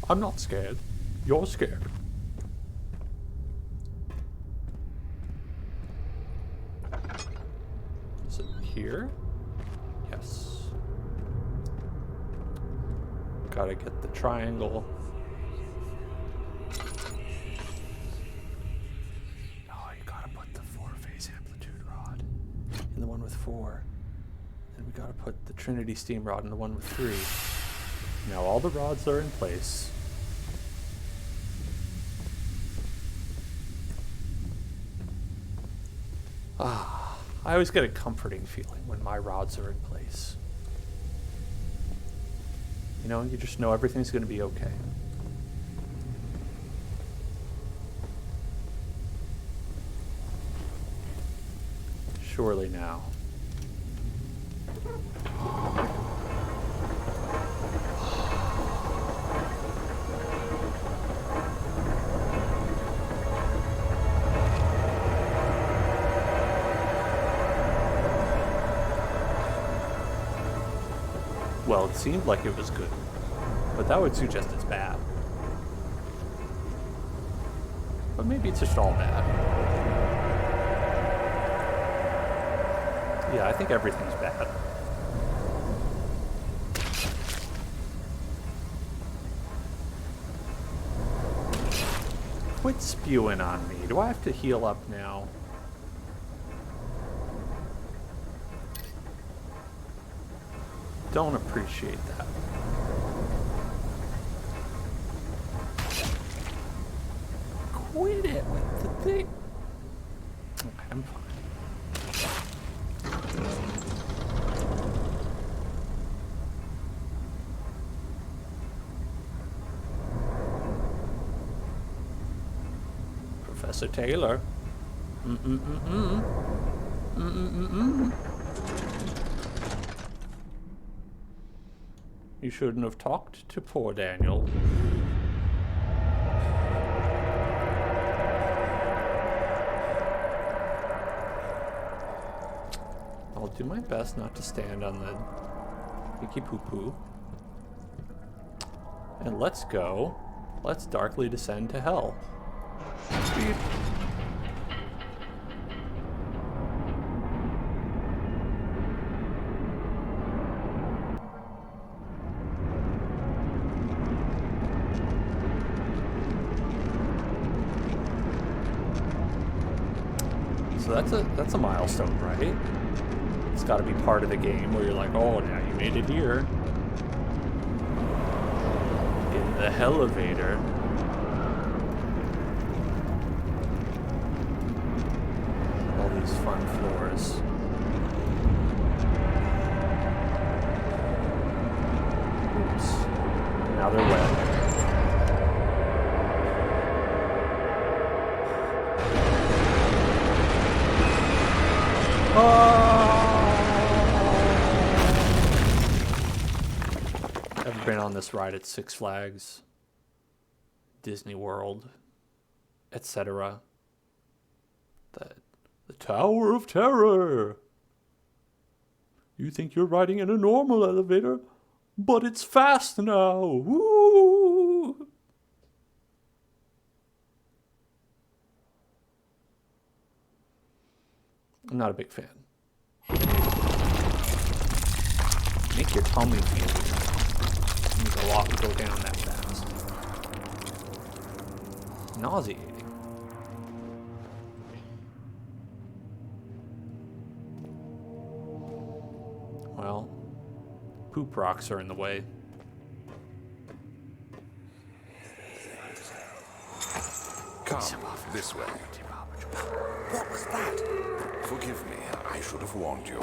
I'm not scared. You're scared. Is it here? Yes. Gotta get the triangle. Oh, you gotta put the 4-phase amplitude rod in the one with 4. Then we gotta put the Trinity steam rod in the one with 3. Now all the rods are in place. Ah, I always get a comforting feeling when my rods are in place. You know, you just know everything's going to be okay. Surely now. Well, it seemed like it was good, but that would suggest it's bad. But maybe it's just all bad. Yeah, I think everything's bad. Quit spewing on me. Do I have to heal up now? Don't appreciate that. Quit it with the thing. Okay, I'm fine. Professor Taylor. You shouldn't have talked to poor Daniel. I'll do my best not to stand on the icky poo-poo. And let's go. Let's darkly descend to hell. Speed. So that's a milestone, right? It's got to be part of the game where you're like, oh, now you made it here. In the elevator. All these fun floors. Oops. Now they're wet. Ever been on this ride at Six Flags, Disney World, etc.? The Tower of Terror. You think you're riding in a normal elevator, but it's fast now. Woo! I'm not a big fan. Make your tummy feel. Need a lot to go down that fast. Nauseating. Well, poop rocks are in the way. Come this way. What was that? Forgive me, I should have warned you.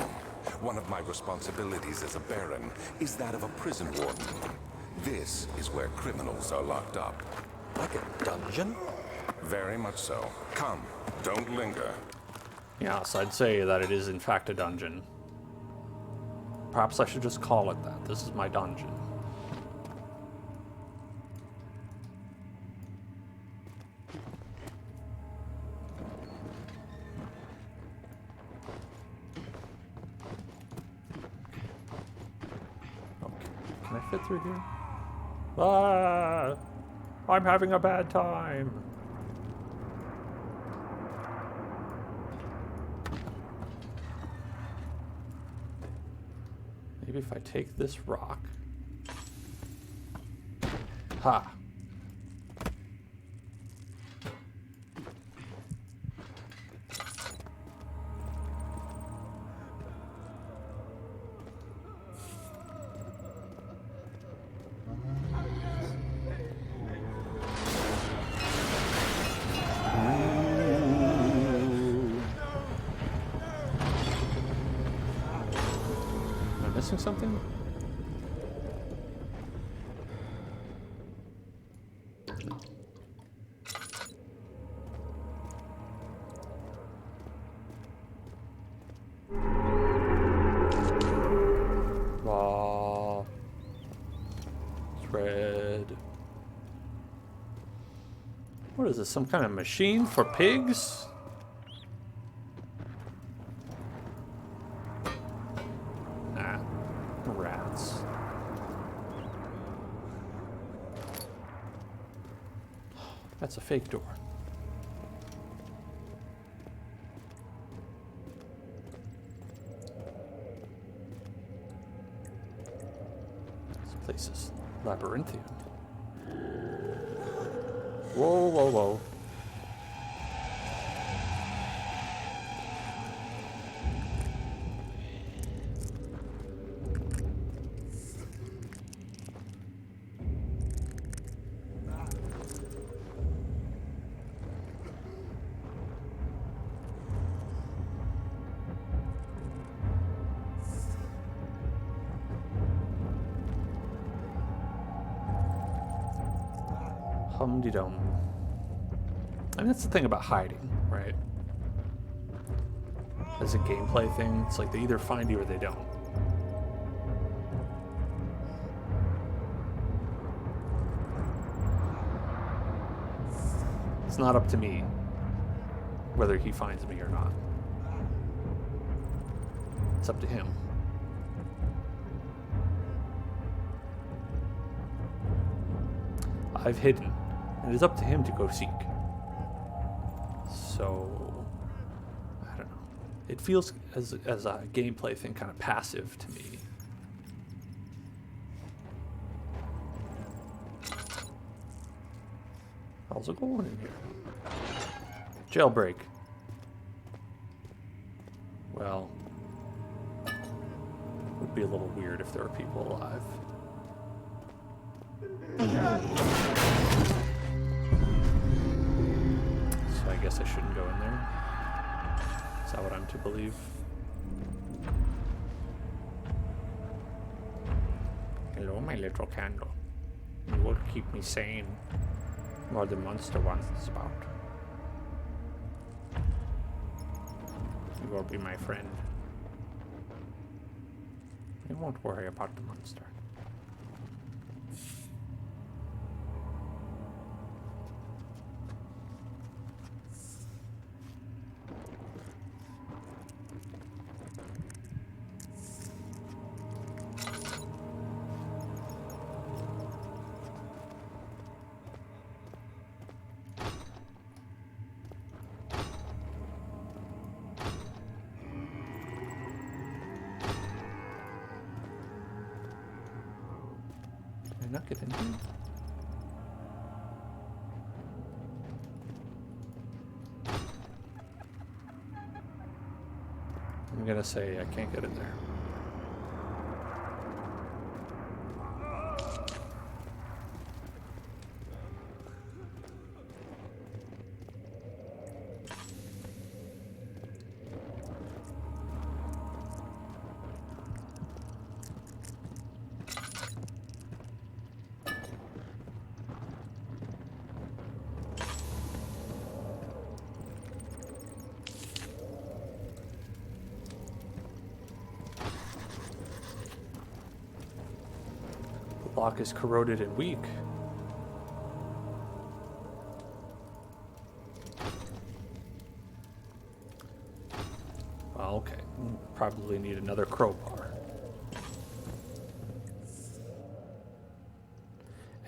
One of my responsibilities as a Baron is that of a prison warden. This is where criminals are locked up. Like a dungeon? Very much so. Come, don't linger. Yes, I'd say that it is in fact a dungeon. Perhaps I should just call it that. This is my dungeon. Okay, can I fit through here? Ah! I'm having a bad time. Maybe if I take this rock. Ha! Missing something? Raw. It's red. What is this? Some kind of machine for pigs? Rats. That's a fake door. This place is labyrinthian. Whoa, whoa, whoa. Hum-de-dum. I mean, that's the thing about hiding, right? As a gameplay thing, it's like they either find you or they don't. It's not up to me whether he finds me or not. It's up to him. I've hidden. It is up to him to go seek. So, I don't know. It feels, as a gameplay thing, kind of passive to me. How's it going in here? Jailbreak. Well, Would be a little weird if there were people alive. So I guess I shouldn't go in there. Is that what I'm to believe? Hello, my little candle. You will keep me sane. More than monster wants about. You will be my friend. I won't worry about the monster. Can I not get in here? I'm gonna say I can't get in there. The lock is corroded and weak. Well, okay. Probably need another crowbar.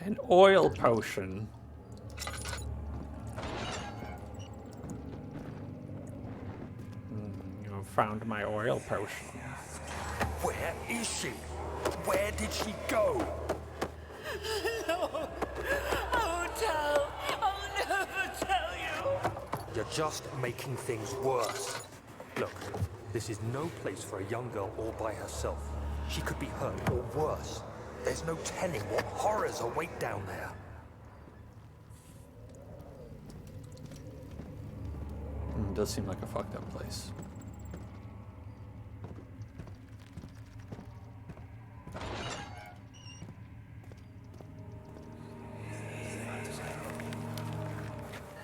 An oil potion. You have found my oil potion. Where is she? Where did she go? No. I won't tell. I'll never tell you. You're just making things worse. Look, this is no place for a young girl all by herself. She could be hurt or worse. There's no telling what horrors await down there. It does seem like a fucked up place.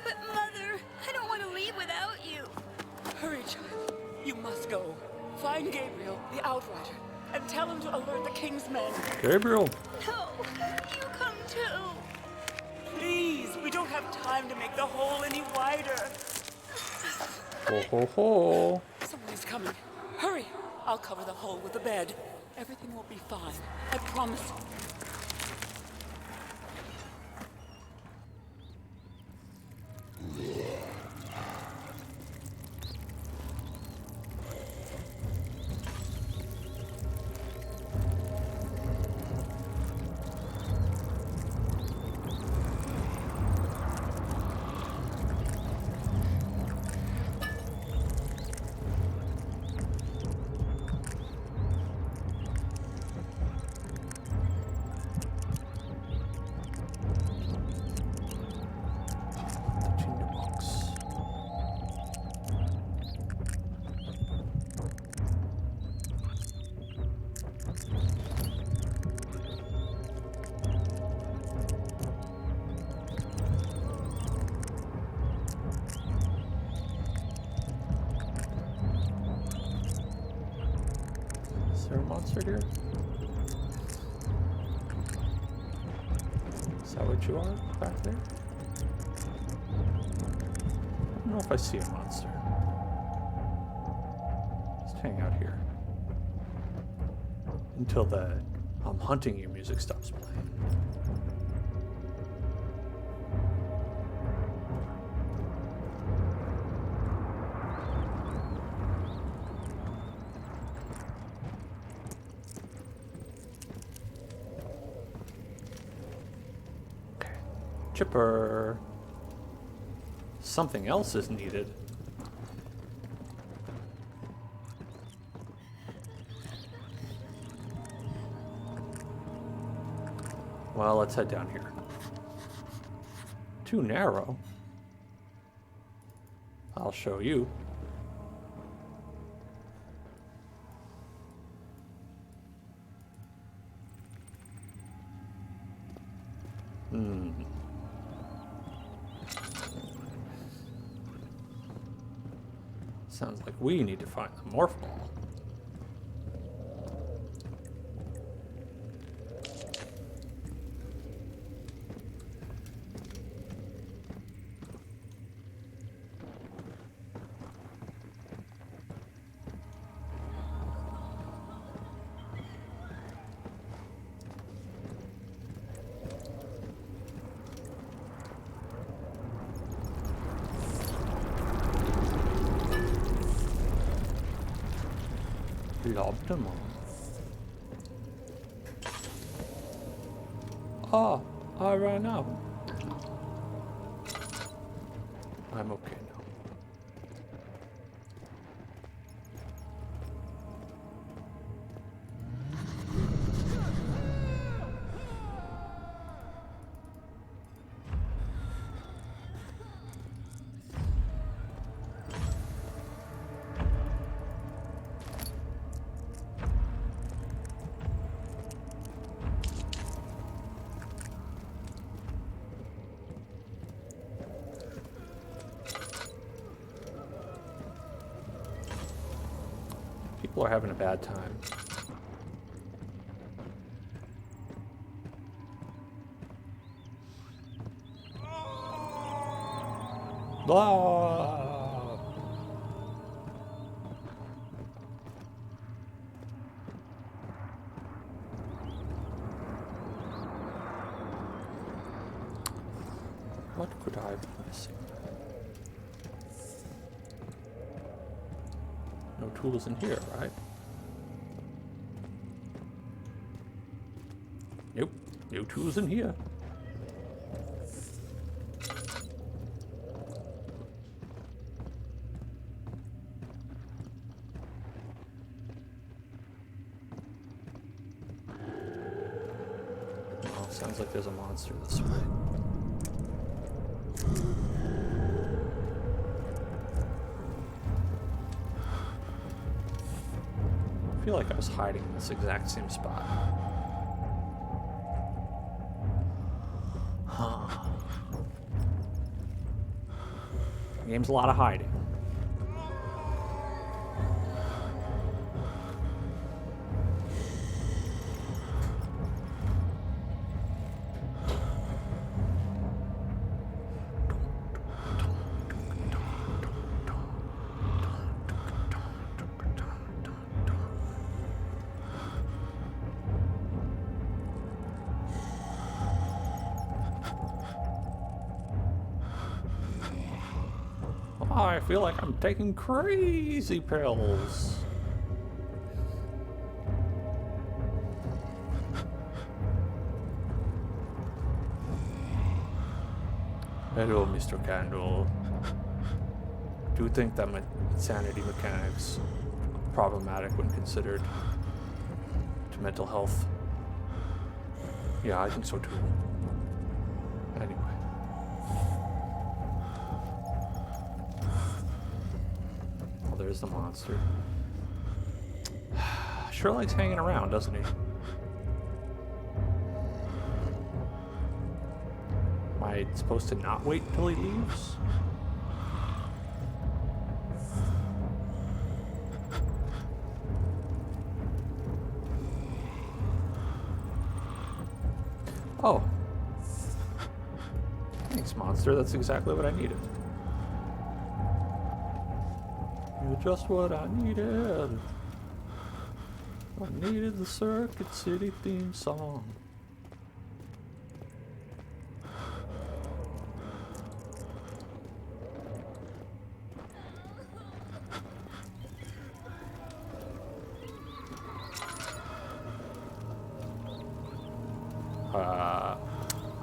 But Mother, I don't want to leave without you. Hurry, child. You must go. Find Gabriel, the Outrider, and tell him to alert the King's men. Gabriel! No, you come too. Please, we don't have time to make the hole any wider. Ho ho ho! Someone's coming. Hurry. I'll cover the hole with the bed. Everything will be fine. I promise. Is there a monster here? Is that what you are back there? I don't know if I see a monster. Let's hang out here. Until the I'm hunting you music stops playing. Chipper. Something else is needed. Well, let's head down here. Too narrow. I'll show you. Sounds like we need to find the morph ball. Lobbed them all. Oh, I ran out. I'm okay now. People are having a bad time. Blah! What could I be missing? No tools in here, right? Nope, no tools in here. Oh, sounds like there's a monster this way. I feel like I was hiding in this exact same spot. The game's a lot of hiding. I feel like I'm taking crazy pills. Hello, Mr. Candle. Do you think that my insanity mechanics are problematic when considered to mental health? Yeah, I think so too. Anyway. There's the monster. Sure likes hanging around, doesn't he? Am I supposed to not wait until he leaves? Oh. Thanks, monster. That's exactly what I needed. You're just what I needed. I needed the Circuit City theme song.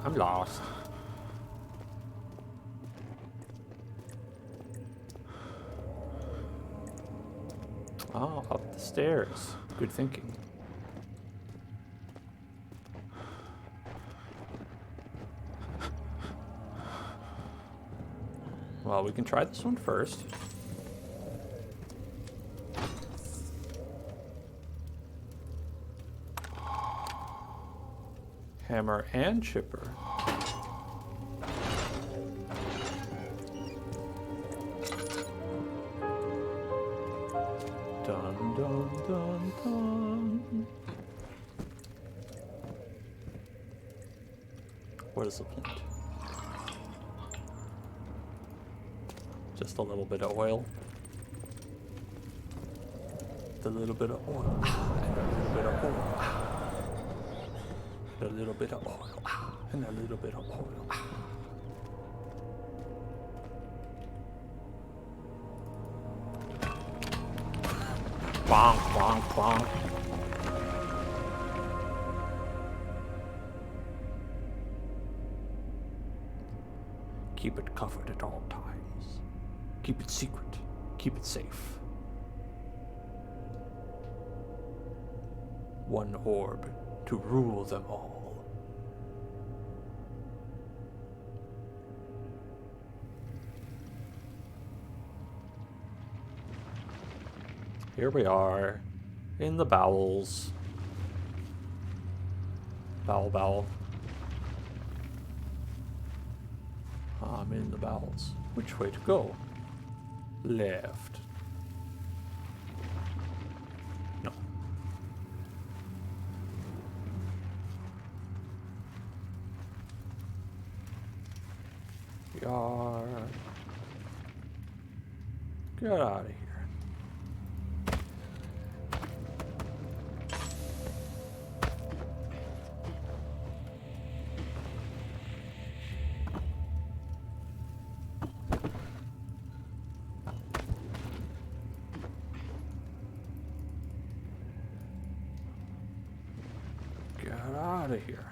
I'm lost. Oh, up the stairs. Good thinking. Well, we can try this one first. Hammer and chipper. Dun dun dun dun. What is the flint? Just a little bit of oil. A little bit of oil. And a little bit of oil. And a little bit of oil. And a little bit of oil. Bonk, bonk, bonk. Keep it covered at all times. Keep it secret. Keep it safe. One orb to rule them all. Here we are, in the bowels. Bowel, bowel. I'm in the bowels. Which way to go? Left. No. We are... Get out of here. Get out of here.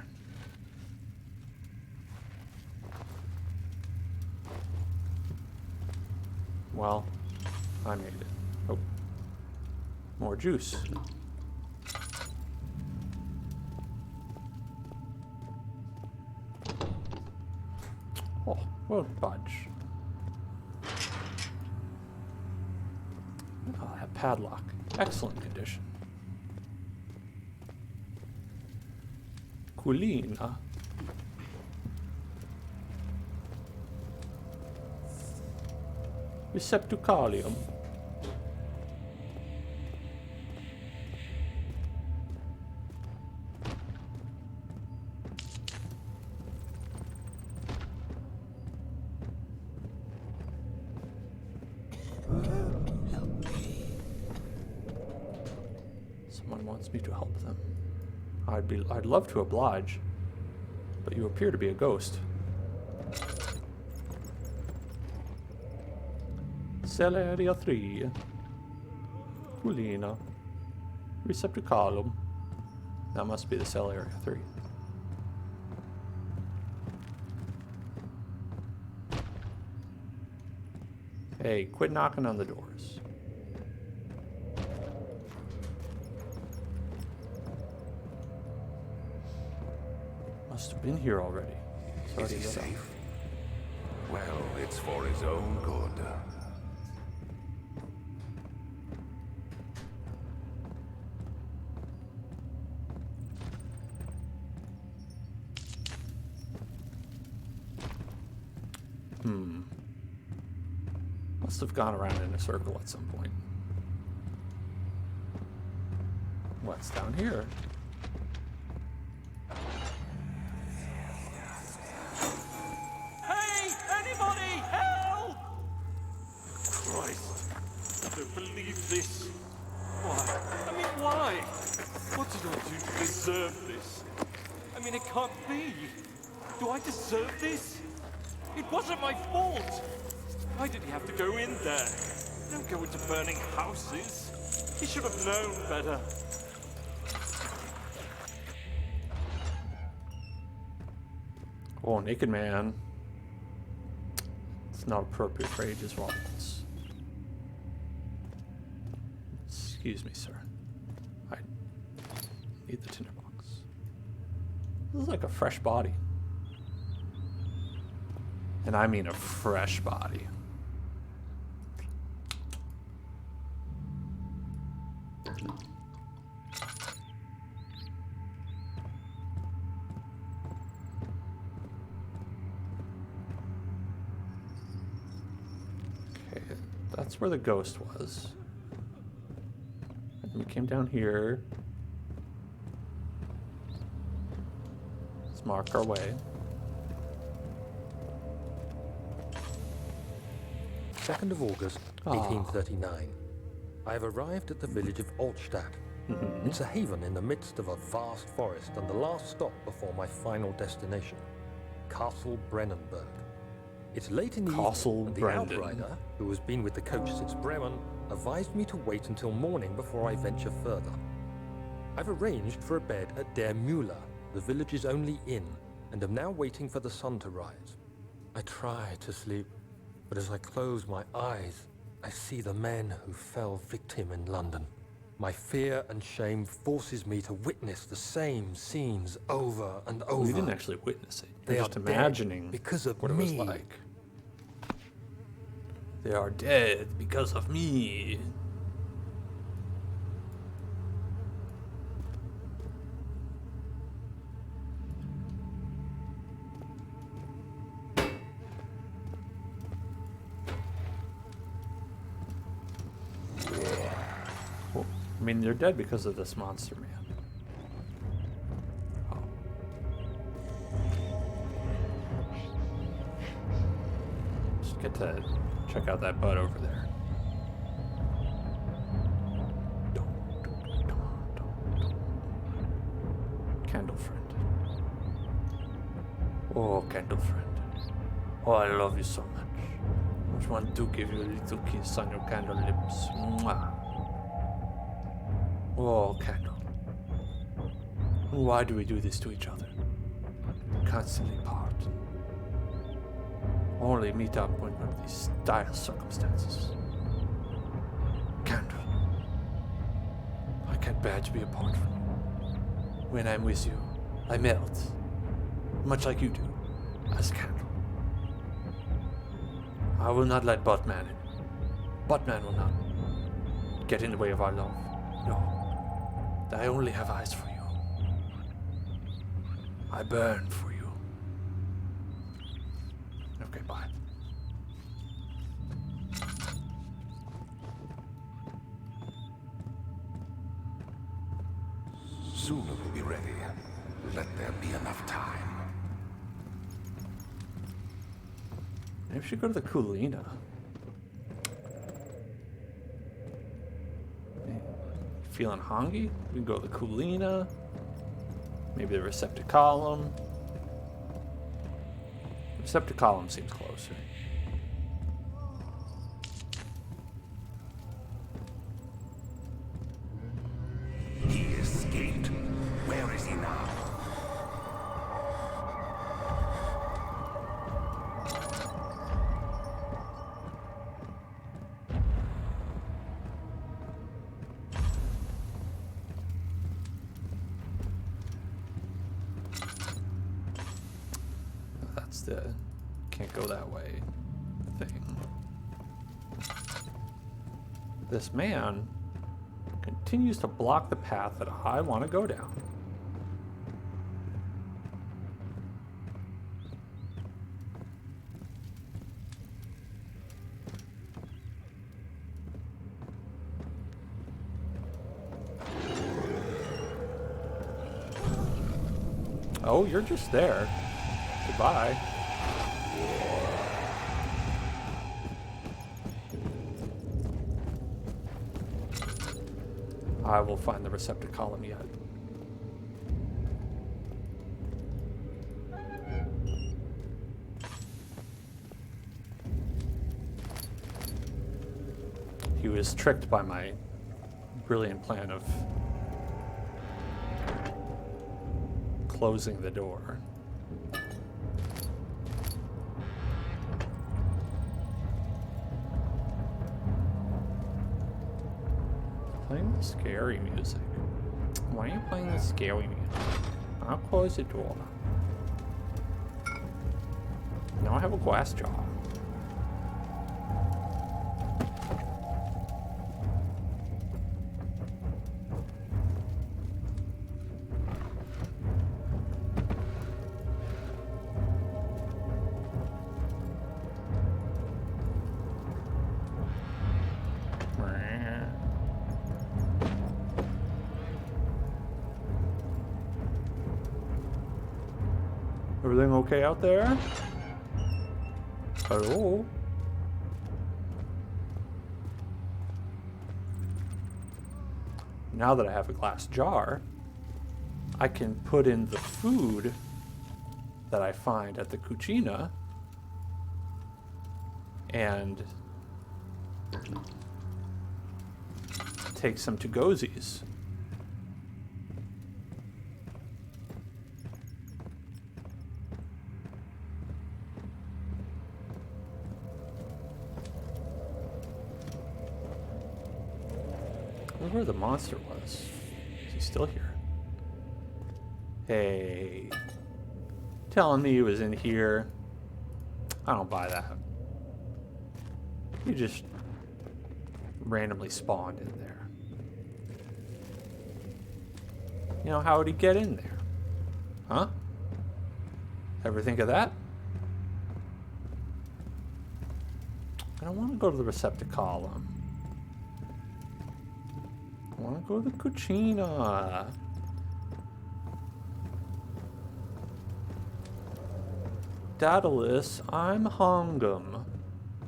Well, I made it. Oh. More juice. Oh, well, fudge. Oh, that padlock. Excellent condition. Culina. Receptacalium. Someone wants me to help them. I'd love to oblige, but you appear to be a ghost. Cell area 3. Culina. Receptacalum. That must be the cell area 3. Hey, quit knocking on the doors. Must have been here already. Sorry Is he to get safe? Well, it's for his own good. Must have gone around in a circle at some point. What's down here? Hey! Anybody! Help! Christ. I don't believe this. Why? I mean, why? What did I do to deserve this? I mean, it can't be. Do I deserve this? It wasn't my fault. Why did he have to go in there? Don't go into burning houses. He should have known better. Oh, naked man. It's not appropriate for ages Roberts. Excuse me, sir. I need the tinderbox. This is like a fresh body. And I mean a fresh body. That's where the ghost was. And we came down here. Let's mark our way. 2nd of August, 1839. I have arrived at the village of Altstadt. It's a haven in the midst of a vast forest and the last stop before my final destination, Castle Brennenburg. It's late in the Castle evening, and the Brandon. outrider, who has been with the coach since Bremen, advised me to wait until morning before I venture further. I've arranged for a bed at Der Müller, the village's only inn, and am now waiting for the sun to rise. I try to sleep, but as I close my eyes, I see the men who fell victim in London. My fear and shame forces me to witness the same scenes over and over. We didn't actually witness it. They We're are just dead imagining because of what it was me. like. They are dead because of me. Well, I mean, they're dead because of this monster man. Oh. Just get to check out that butt over there. Candle friend. Oh, candle friend. Oh, I love you so much. I just want to give you a little kiss on your candle lips. Mwah. Oh, candle. Why do we do this to each other? Constantly part. Only meet up when under these dire circumstances. Candle. I can't bear to be apart from you. When I'm with you, I melt. Much like you do, as a candle. I will not let Buttman in. Buttman will not get in the way of our love. No. I only have eyes for you. I burn for you. Okay, bye. Soon it will be ready. Let there be enough time. Maybe we should go to the Kulina. Feeling hungry? We can go to the Kulina. Maybe the Receptaculum. Receptaculum seems closer. He escaped. Where is he now? That's the can't go that way thing. This man continues to block the path that I want to go down. Oh, you're just there. Goodbye. I will find the Receptaculum yet. He was tricked by my brilliant plan of closing the door. Playing the scary music. Why are you playing the scary music? I'll close the door. Now I have a glass jaw. Everything okay out there? Hello? Now that I have a glass jar, I can put in the food that I find at the cucina and take some to-gozies. I wonder where the monster was. Is he still here? Hey. Telling me he was in here. I don't buy that. He just randomly spawned in there. You know, how would he get in there? Huh? Ever think of that? I don't want to go to the receptaculum. I want to go to the cucina. Daedalus, I'm hungum.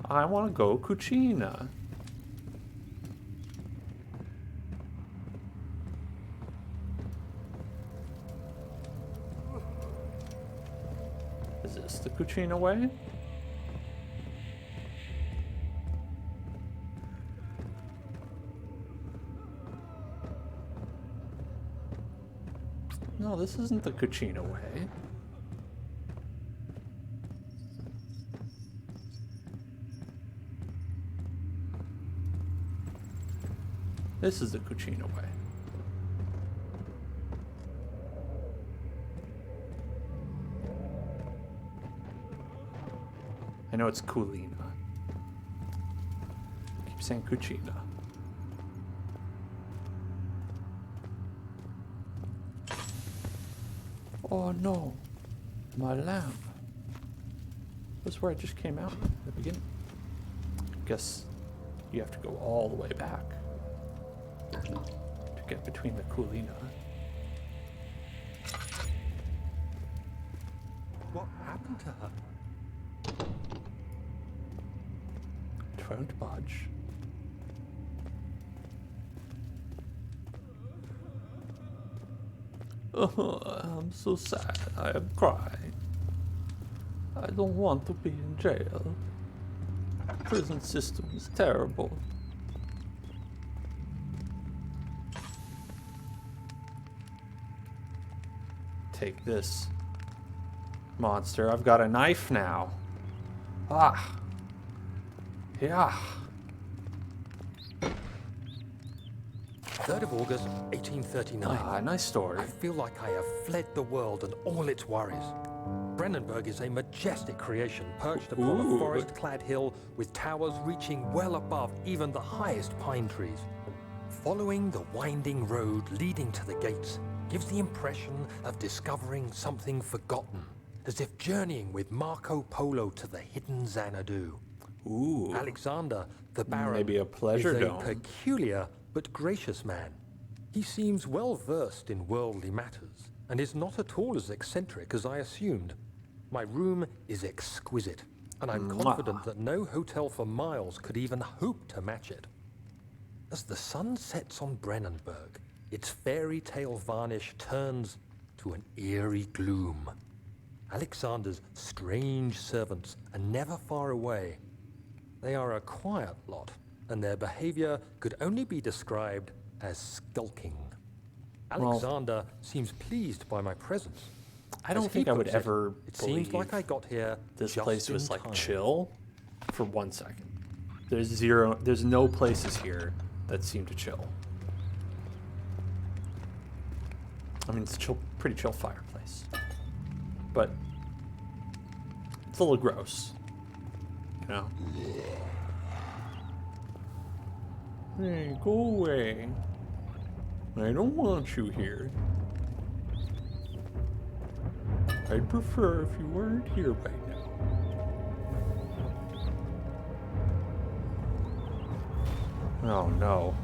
I want to go cucina. Is this the cucina way? No, this isn't the cucina way. This is the cucina way. I know it's culina. Keep saying cucina. Oh no, my lamp. That's where I just came out at the beginning. Guess you have to go all the way back to get between the culina. What happened to her? It won't budge. Oh, I'm so sad. I am crying. I don't want to be in jail. Prison system is terrible. Take this, monster. I've got a knife now. Ah. Yeah. 3rd of August, 1839. Ah, nice story. I feel like I have fled the world and all its worries. Brennenburg is a majestic creation perched upon a forest-clad hill with towers reaching well above even the highest pine trees. Following the winding road leading to the gates gives the impression of discovering something forgotten, as if journeying with Marco Polo to the hidden Xanadu. Ooh. Alexander, the Baron, Maybe a pleasure is a dome. peculiar but gracious man. He seems well versed in worldly matters, and is not at all as eccentric as I assumed. My room is exquisite, and I'm confident that no hotel for miles could even hope to match it. As the sun sets on Brennenburg, its fairy tale varnish turns to an eerie gloom. Alexander's strange servants are never far away. They are a quiet lot, and their behavior could only be described as skulking. Alexander seems pleased by my presence. I don't As he think I would puts ever it seems believe like I got here this just place in was like time. chill for 1 second. There's no places here that seem to chill. I mean, it's a pretty chill fireplace, but it's a little gross, you know? Hey, go away. I don't want you here. I'd prefer if you weren't here right now. Oh no.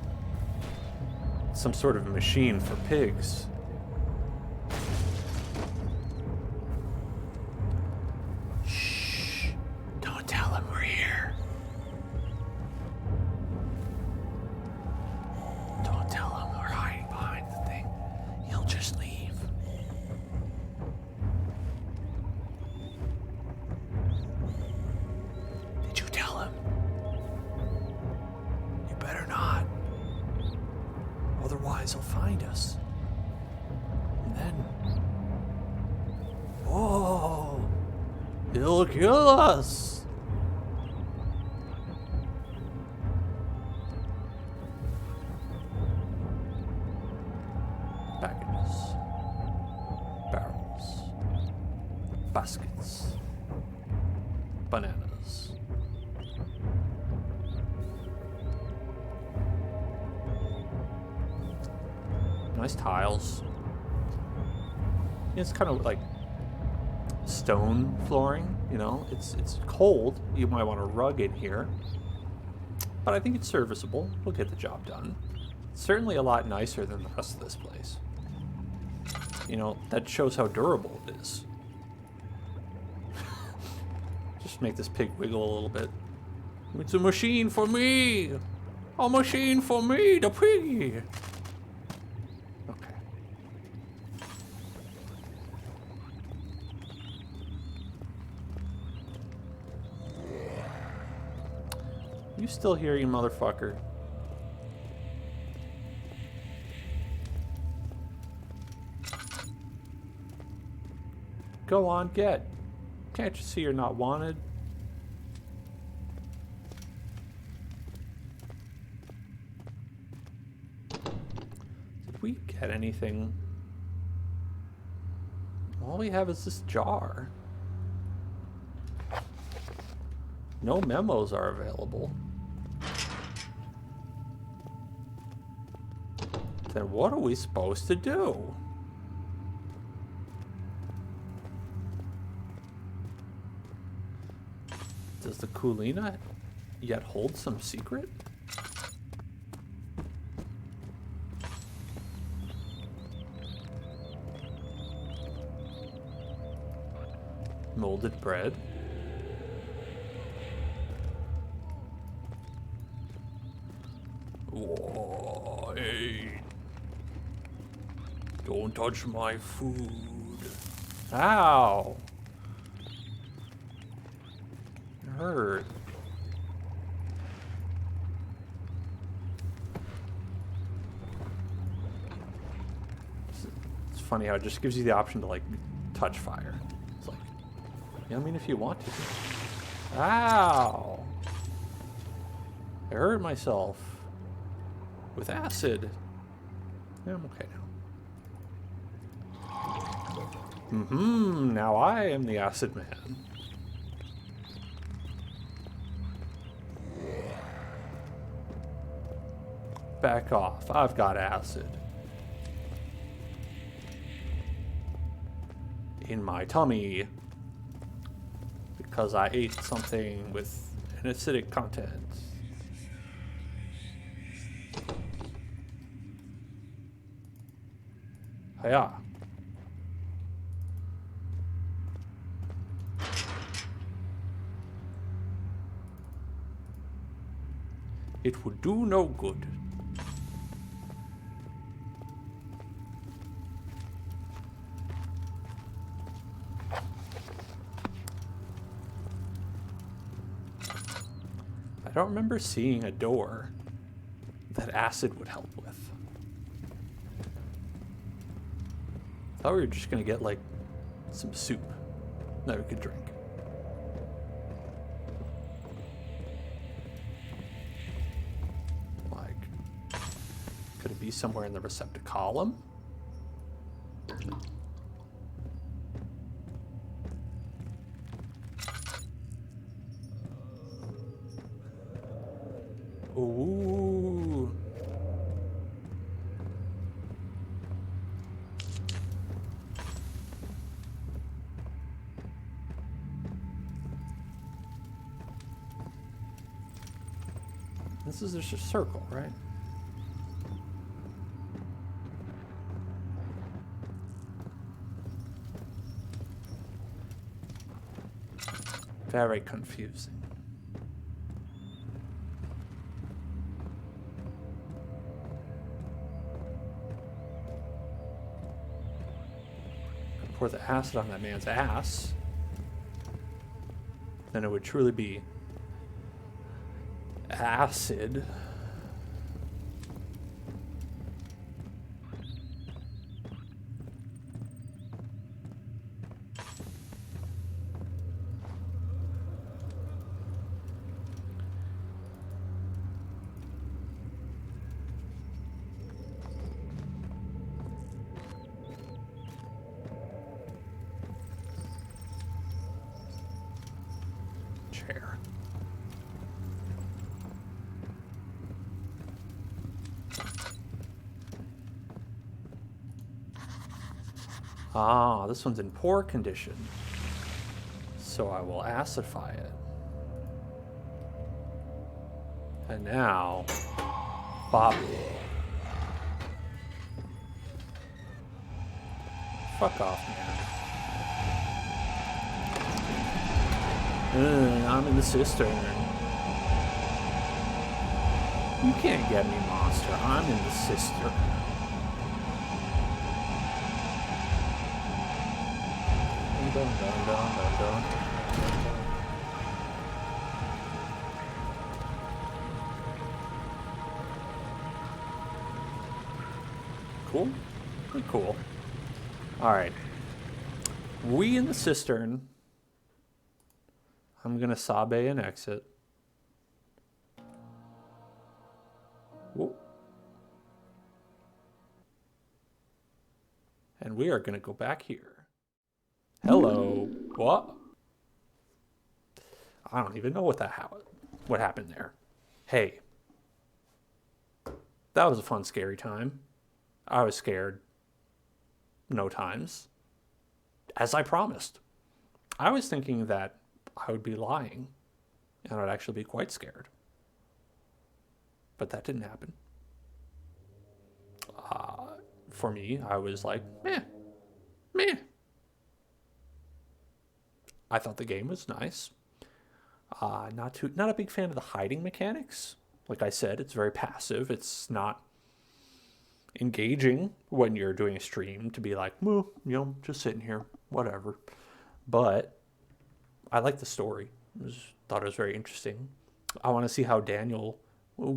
Some sort of machine for pigs. behind us. And then... Oh! He'll kill us! Packages. Barrels. Baskets. Bananas. Nice tiles. It's kind of like stone flooring, you know. It's cold. You might want a rug in here. But I think it's serviceable. We'll get the job done. It's certainly a lot nicer than the rest of this place. You know, that shows how durable it is. Just make this pig wiggle a little bit. It's a machine for me! A machine for me, the piggy! Okay. You still here, you motherfucker? Go on, get. Can't you see you're not wanted? Did we get anything? All we have is this jar. No memos are available. Then what are we supposed to do? Does the Kulina yet hold some secret? Molded bread. Whoa, hey. Don't touch my food. Ow. It hurt. It's funny how it just gives you the option to like touch fire. It's like, yeah, I mean if you want to. Ow. I hurt myself. With acid. Yeah, I'm okay now. Now I am the acid man. Back off. I've got acid. In my tummy. Because I ate something with an acidic content. Hiya. It would do no good. I don't remember seeing a door that acid would help with. I thought we were just gonna get like some soup that we could drink. Like, could it be somewhere in the receptacolum? Ooh. This is just a circle, right? Very confusing. Pour the acid on that man's ass, then it would truly be acid. chair. Ah, this one's in poor condition. So I will acidify it. And now, Bobby. Fuck off, man. I'm in the cistern. You can't get me, monster. I'm in the cistern. Dun, dun, dun, dun, dun. Cool? Pretty cool. Alright. We in the cistern. I'm gonna sabe and exit. Whoa. And we are gonna go back here. Hello. What? I don't even know what happened there. Hey. That was a fun, scary time. I was scared. No times. As I promised. I was thinking that I would be lying. And I'd actually be quite scared. But that didn't happen. For me, I was like, meh. I thought the game was nice. Not a big fan of the hiding mechanics. Like I said, it's very passive. It's not engaging when you're doing a stream to be like, just sitting here, whatever. But I like the story. Thought it was very interesting. I want to see how Daniel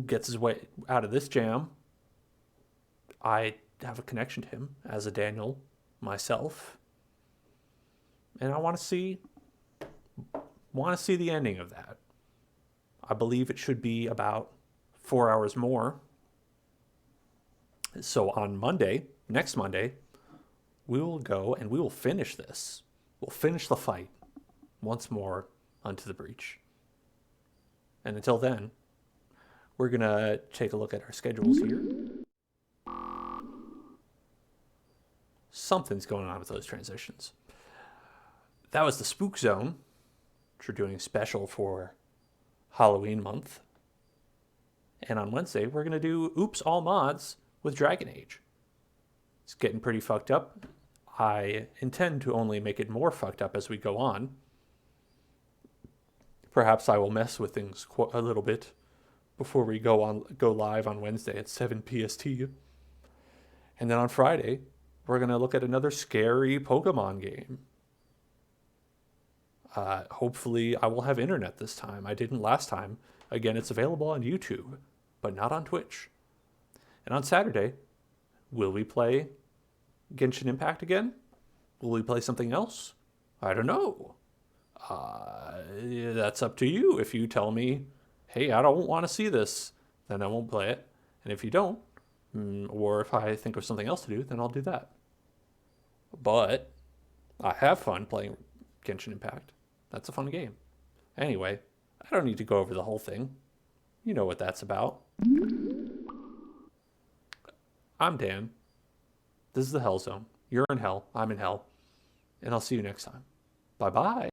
gets his way out of this jam. I have a connection to him as a Daniel myself. And I want to see the ending of that. I believe it should be about 4 hours more. So on Monday, next Monday, we will go and we will finish this. We'll finish the fight once more onto the breach. And until then, we're going to take a look at our schedules here. Something's going on with those transitions. That was the Spook Zone, which we're doing special for Halloween month. And on Wednesday, we're going to do Oops All Mods with Dragon Age. It's getting pretty fucked up. I intend to only make it more fucked up as we go on. Perhaps I will mess with things a little bit before we go live on Wednesday at 7 PST. And then on Friday, we're going to look at another scary Pokemon game. Hopefully I will have internet this time. I didn't last time. Again, it's available on YouTube, but not on Twitch. And on Saturday, will we play Genshin Impact again? Will we play something else? I don't know. That's up to you. If you tell me, hey, I don't want to see this, then I won't play it. And if you don't, or if I think of something else to do, then I'll do that. But I have fun playing Genshin Impact. That's a fun game. Anyway, I don't need to go over the whole thing. You know what that's about. I'm Dan. This is the Hell Zone. You're in hell. I'm in hell. And I'll see you next time. Bye-bye.